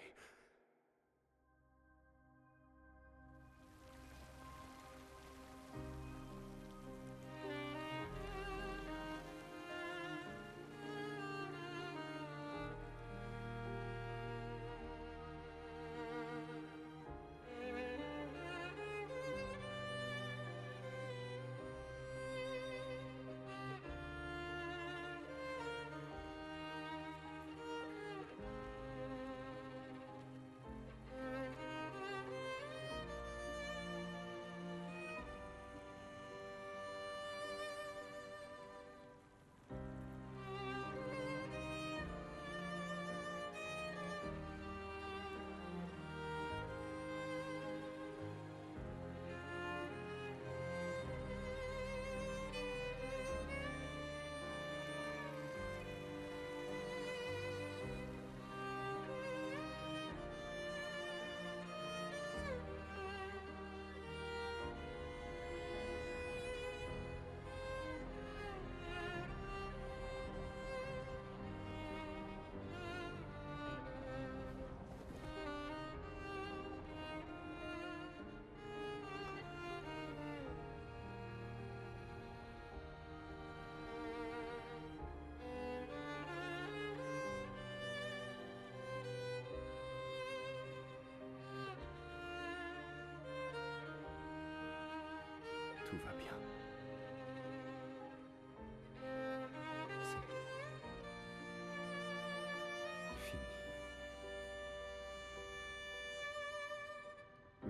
H: Tout va bien.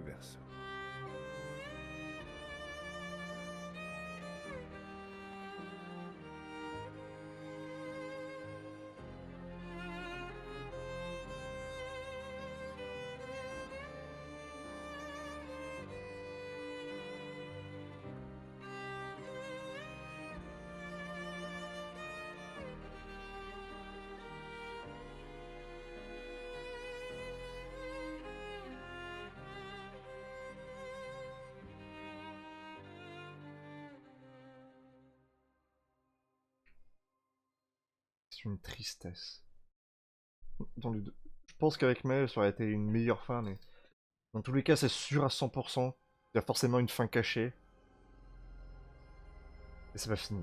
H: Verso.
A: C'est une tristesse. Je pense qu'avec Mel, ça aurait été une meilleure fin, mais dans tous les cas, c'est sûr à 100%. Il y a forcément une fin cachée. Et c'est pas fini.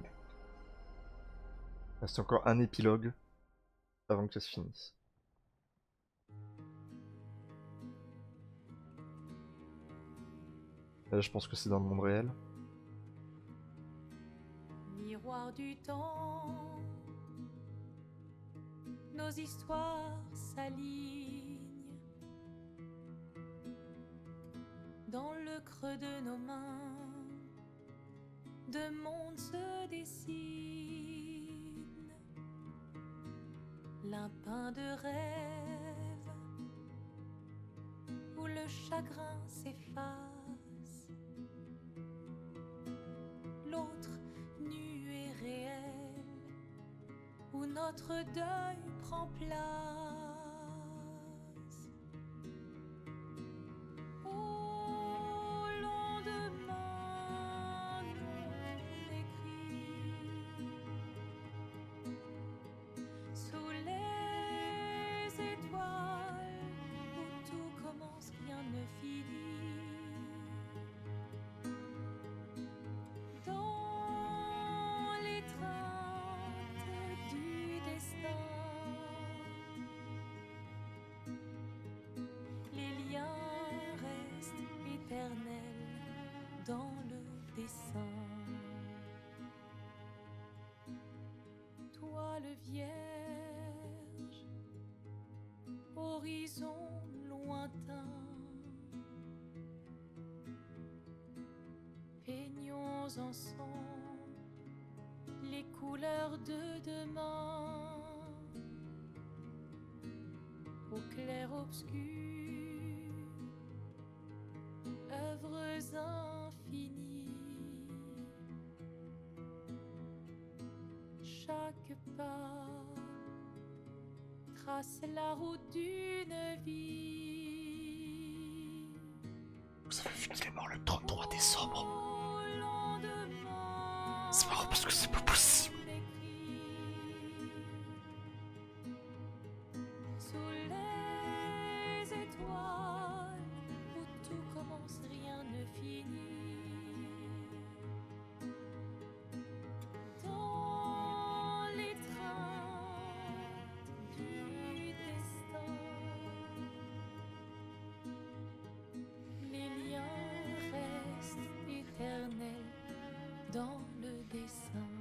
A: Il reste encore un épilogue avant que ça se finisse. Là, je pense que c'est dans le monde réel.
I: Miroir du temps, nos histoires s'alignent. Dans le creux de nos mains, deux mondes se dessinent. L'un peint de rêve, où le chagrin s'efface. L'autre nu et réel, où notre deuil prend place. Au lendemain non écrit, sous les étoiles, où tout commence, rien ne finit. Dans l'étreinte du destin, les liens restent éternels dans le dessin. Toile vierge, horizon lointain, peignons ensemble les couleurs de demain. Au clair-obscur, œuvres infinies. Chaque pas trace la route d'une vie.
A: Vous avez vu qu'il est mort le 33 décembre.
I: Au lendemain,
A: C'est marrant parce que c'est pas possible.
I: sous les étoiles, où tout commence, rien ne finit. Dans l'étreinte du destin, les liens restent éternels dans le dessin.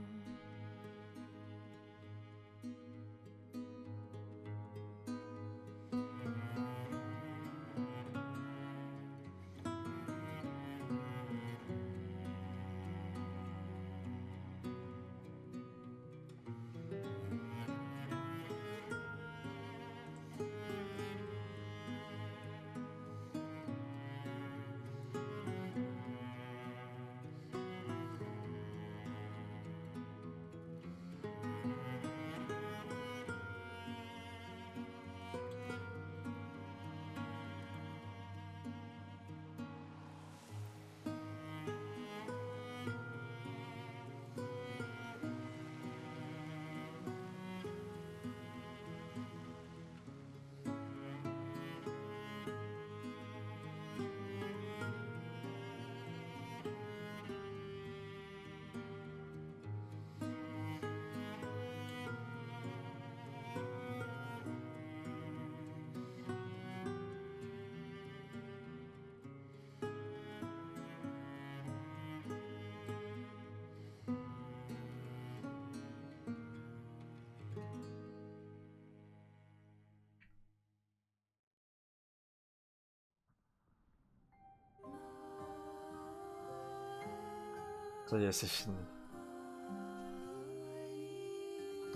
A: Ça y est, c'est fini.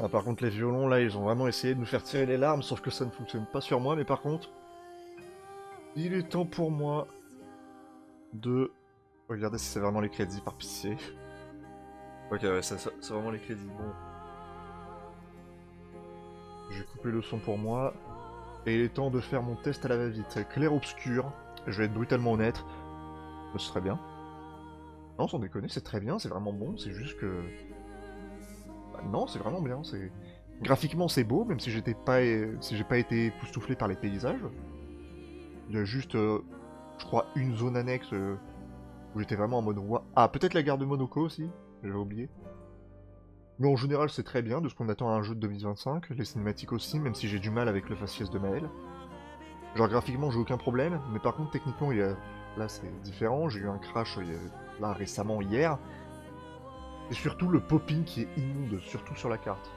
A: Ah, par contre, les violons, là, ils ont vraiment essayé de nous faire tirer les larmes, sauf que ça ne fonctionne pas sur moi. Mais par contre, il est temps pour moi de... Regardez si c'est vraiment les crédits, par pitié. Ok, ouais, c'est vraiment les crédits. Bon. Je vais couper le son pour moi. Et il est temps de faire mon test à la va-vite. Clair-obscur. Je vais être brutalement honnête. Mais ce serait bien. Non, sans déconner, c'est très bien, c'est vraiment bon. C'est juste que... Bah, non, c'est vraiment bien. C'est graphiquement, c'est beau, même si j'ai pas été époustouflé par les paysages. Il y a juste, je crois, une zone annexe où j'étais vraiment en mode roi. Ah, peut-être la gare de Monoko aussi, j'avais oublié. Mais en général, c'est très bien de ce qu'on attend à un jeu de 2025. Les cinématiques aussi, même si j'ai du mal avec le faciès de Maël. Genre graphiquement, j'ai aucun problème, mais par contre, techniquement, là, c'est différent. J'ai eu un crash là récemment hier. Et surtout le popping qui est immonde, surtout sur la carte.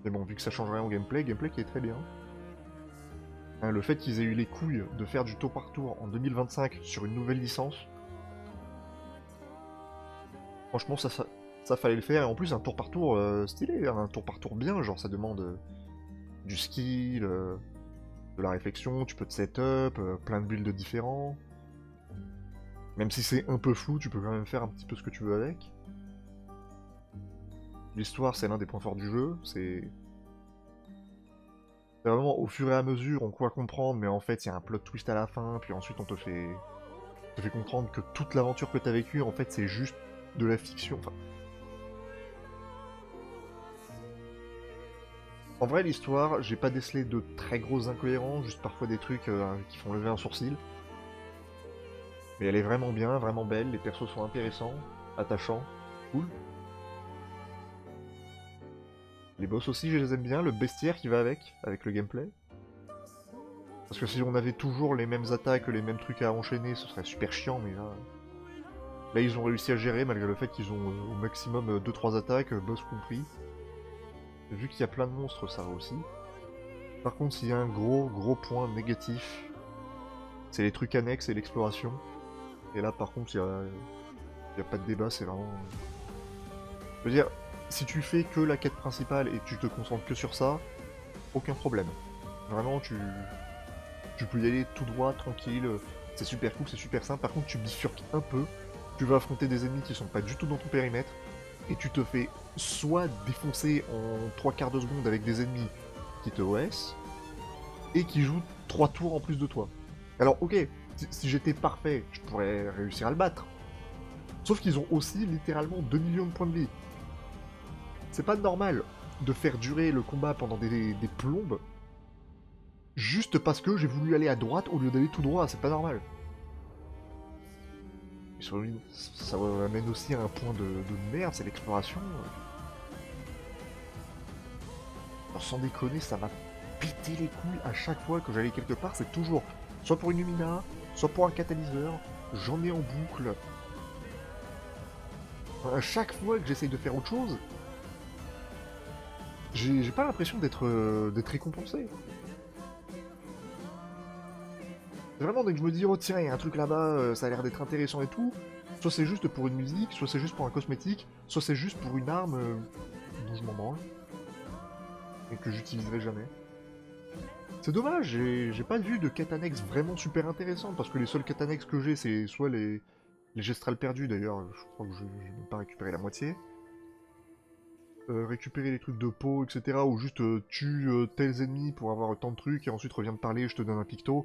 A: Mais bon, vu que ça change rien au gameplay qui est très bien. Hein, le fait qu'ils aient eu les couilles de faire du tour par tour en 2025 sur une nouvelle licence. Franchement, ça fallait le faire. Et en plus, un tour par tour stylé, hein, un tour par tour bien. Genre, ça demande du skill, de la réflexion, tu peux te setup, plein de builds différents. Même si c'est un peu flou, tu peux quand même faire un petit peu ce que tu veux avec. L'histoire, c'est l'un des points forts du jeu. C'est vraiment au fur et à mesure, on croit comprendre, mais en fait, il y a un plot twist à la fin, puis ensuite on te fait comprendre que toute l'aventure que t'as vécue, en fait, c'est juste de la fiction. Enfin... En vrai, l'histoire, j'ai pas décelé de très grosses incohérences, juste parfois des trucs qui font lever un sourcil. Mais elle est vraiment bien, vraiment belle, les persos sont intéressants, attachants, cool. Les boss aussi, je les aime bien, le bestiaire qui va avec le gameplay. Parce que si on avait toujours les mêmes attaques, les mêmes trucs à enchaîner, ce serait super chiant, mais là ils ont réussi à gérer, malgré le fait qu'ils ont au maximum 2-3 attaques, boss compris. Vu qu'il y a plein de monstres, ça va aussi. Par contre, s'il y a un gros point négatif, c'est les trucs annexes et l'exploration. Et là, par contre, il y a pas de débat, c'est vraiment... Je veux dire, si tu fais que la quête principale et que tu te concentres que sur ça, aucun problème. Vraiment, tu peux y aller tout droit, tranquille, c'est super cool, c'est super simple. Par contre, tu bifurques un peu, tu vas affronter des ennemis qui sont pas du tout dans ton périmètre, et tu te fais soit défoncer en 3/4 de seconde avec des ennemis qui te OS, et qui jouent 3 tours en plus de toi. Alors, ok, si j'étais parfait, je pourrais réussir à le battre. Sauf qu'ils ont aussi littéralement 2 millions de points de vie. C'est pas normal de faire durer le combat pendant des plombes juste parce que j'ai voulu aller à droite au lieu d'aller tout droit, c'est pas normal. Ça amène aussi à un point de merde, c'est l'exploration. Alors sans déconner, ça m'a pété les couilles à chaque fois que j'allais quelque part, c'est toujours soit pour une Lumina, soit pour un catalyseur, j'en ai en boucle. À chaque fois que j'essaye de faire autre chose, j'ai pas l'impression d'être récompensé. Vraiment, dès que je me dis, oh tiens, il y a un truc là-bas, ça a l'air d'être intéressant et tout, soit c'est juste pour une musique, soit c'est juste pour un cosmétique, soit c'est juste pour une arme dont je m'en branle, et que j'utiliserai jamais. C'est dommage, j'ai pas vu de quête annexe vraiment super intéressante, parce que les seules quêtes annexes que j'ai, c'est soit les gestrales perdus, d'ailleurs, je crois que je n'ai même pas récupéré la moitié. Récupérer les trucs de peau, etc., ou juste tue tels ennemis pour avoir tant de trucs, et ensuite reviens me parler, je te donne un picto.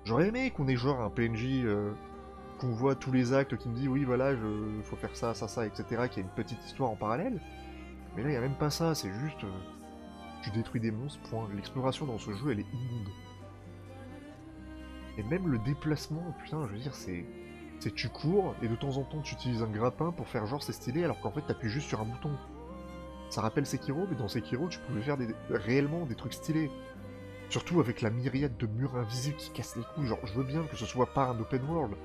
A: J'aurais aimé qu'on ait genre un PNJ qu'on voit tous les actes qui me dit oui voilà, faut faire ça, ça, ça, etc., qu'il y a une petite histoire en parallèle. Mais là, il n'y a même pas ça, c'est juste... tu détruis des monstres, point. L'exploration dans ce jeu, elle est immonde. Et même le déplacement, putain, je veux dire, c'est tu cours, et de temps en temps, tu utilises un grappin pour faire genre c'est stylé, alors qu'en fait, t'appuies juste sur un bouton. Ça rappelle Sekiro, mais dans Sekiro, tu pouvais faire réellement des trucs stylés. Surtout avec la myriade de murs invisibles qui cassent les couilles, genre je veux bien que ce soit pas un open world.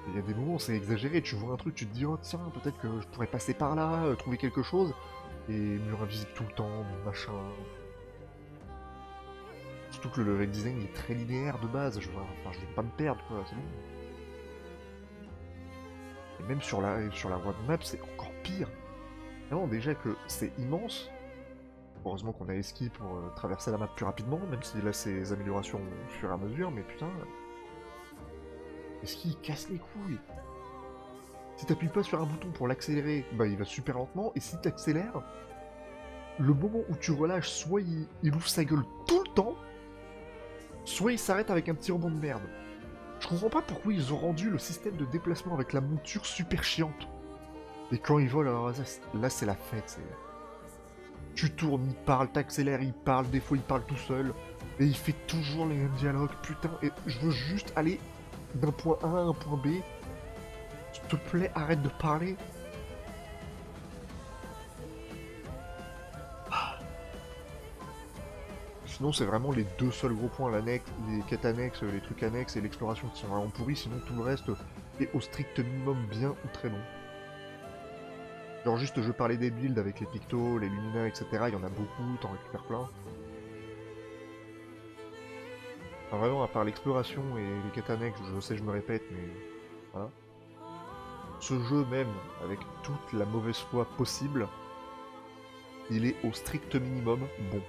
A: Il y a des moments où c'est exagéré, tu vois un truc, tu te dis oh tiens, peut-être que je pourrais passer par là, trouver quelque chose, et murs invisibles tout le temps, machin. Surtout que le level design est très linéaire de base, je vais pas me perdre quoi, c'est bon. Et même sur la roadmap, c'est encore pire. Non, déjà que c'est immense. Heureusement qu'on a Eski pour traverser la map plus rapidement, même s'il a ses améliorations au fur et à mesure, mais putain... Eski il casse les couilles. Si t'appuies pas sur un bouton pour l'accélérer, bah il va super lentement, et si t'accélères, le moment où tu relâches, soit il ouvre sa gueule tout le temps, soit il s'arrête avec un petit rebond de merde. Je comprends pas pourquoi ils ont rendu le système de déplacement avec la monture super chiante. Et quand il vole, alors là c'est la fête, c'est... Tu tournes, il parle, t'accélères, il parle, des fois il parle tout seul, et il fait toujours les mêmes dialogues, putain, et je veux juste aller d'un point A à un point B. S'il te plaît, arrête de parler. Sinon, c'est vraiment les deux seuls gros points, l'annexe, les quêtes annexes, les trucs annexes et l'exploration qui sont vraiment pourris, sinon tout le reste est au strict minimum bien ou très long. Genre juste, je parlais des builds avec les pictos, les lumina, etc. Il y en a beaucoup, t'en récupères plein. Enfin, vraiment, à part l'exploration et les quêtes annexes, je sais, je me répète, mais voilà. Ce jeu même, avec toute la mauvaise foi possible, il est au strict minimum bon.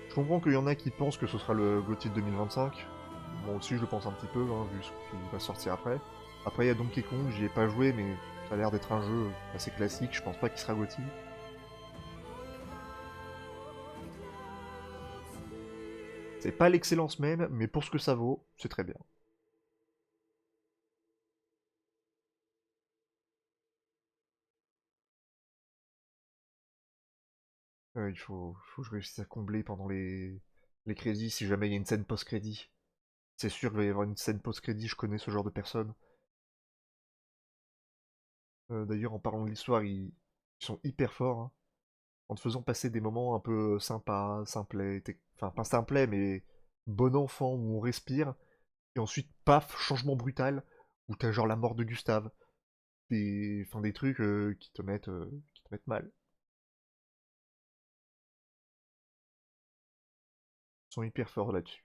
A: Je comprends qu'il y en a qui pensent que ce sera le GOTY de 2025. Moi aussi je le pense un petit peu, hein, vu ce qui va sortir après. Après il y a Donkey Kong, j'y ai pas joué, mais ça a l'air d'être un jeu assez classique, je pense pas qu'il sera GOTY. C'est pas l'excellence même, mais pour ce que ça vaut, c'est très bien. Il faut que je réussisse à combler pendant les crédits, si jamais il y a une scène post-crédit. C'est sûr qu'il va y avoir une scène post-crédit, je connais ce genre de personnes. D'ailleurs, en parlant de l'histoire, ils sont hyper forts, hein, en te faisant passer des moments un peu sympas, simplets, enfin pas simplets, mais bon enfant, où on respire, et ensuite, paf, changement brutal, où t'as genre la mort de Gustave. Enfin, des trucs qui te mettent mal. Ils sont hyper forts là-dessus.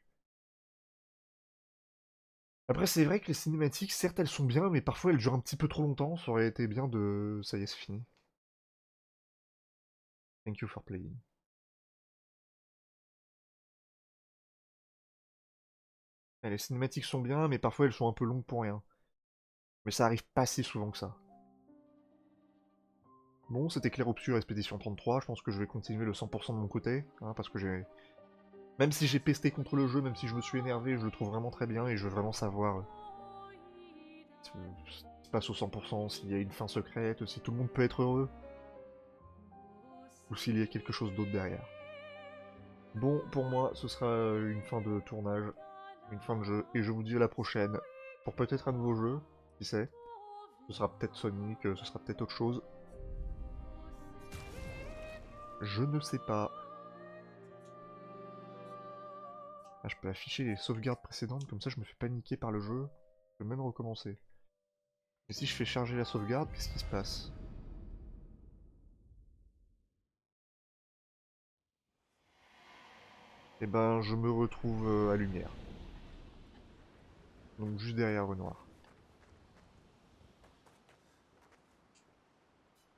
A: Après, c'est vrai que les cinématiques, certes, elles sont bien, mais parfois elles durent un petit peu trop longtemps. Ça aurait été bien de... Ça y est, c'est fini. Thank you for playing. Les cinématiques sont bien, mais parfois elles sont un peu longues pour rien. Mais ça arrive pas si souvent que ça. Bon, c'était Clair Obscur Expédition 33, je pense que je vais continuer le 100% de mon côté, hein, parce que j'ai... Même si j'ai pesté contre le jeu, même si je me suis énervé, je le trouve vraiment très bien, et je veux vraiment savoir ce qui se passe au 100%, s'il y a une fin secrète, si tout le monde peut être heureux, ou s'il y a quelque chose d'autre derrière. Bon, pour moi, ce sera une fin de tournage, une fin de jeu, et je vous dis à la prochaine, pour peut-être un nouveau jeu, qui sait. Ce sera peut-être Sonic, ce sera peut-être autre chose. Je ne sais pas. Ah, je peux afficher les sauvegardes précédentes, comme ça je me fais paniquer par le jeu. Je peux même recommencer. Et si je fais charger la sauvegarde, qu'est-ce qui se passe? Eh ben, je me retrouve à lumière. Donc juste derrière Renoir.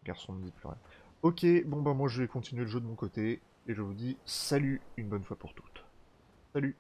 A: Garçon ne dit plus rien. Ok, bon bah moi je vais continuer le jeu de mon côté, et je vous dis salut une bonne fois pour toutes. Salut!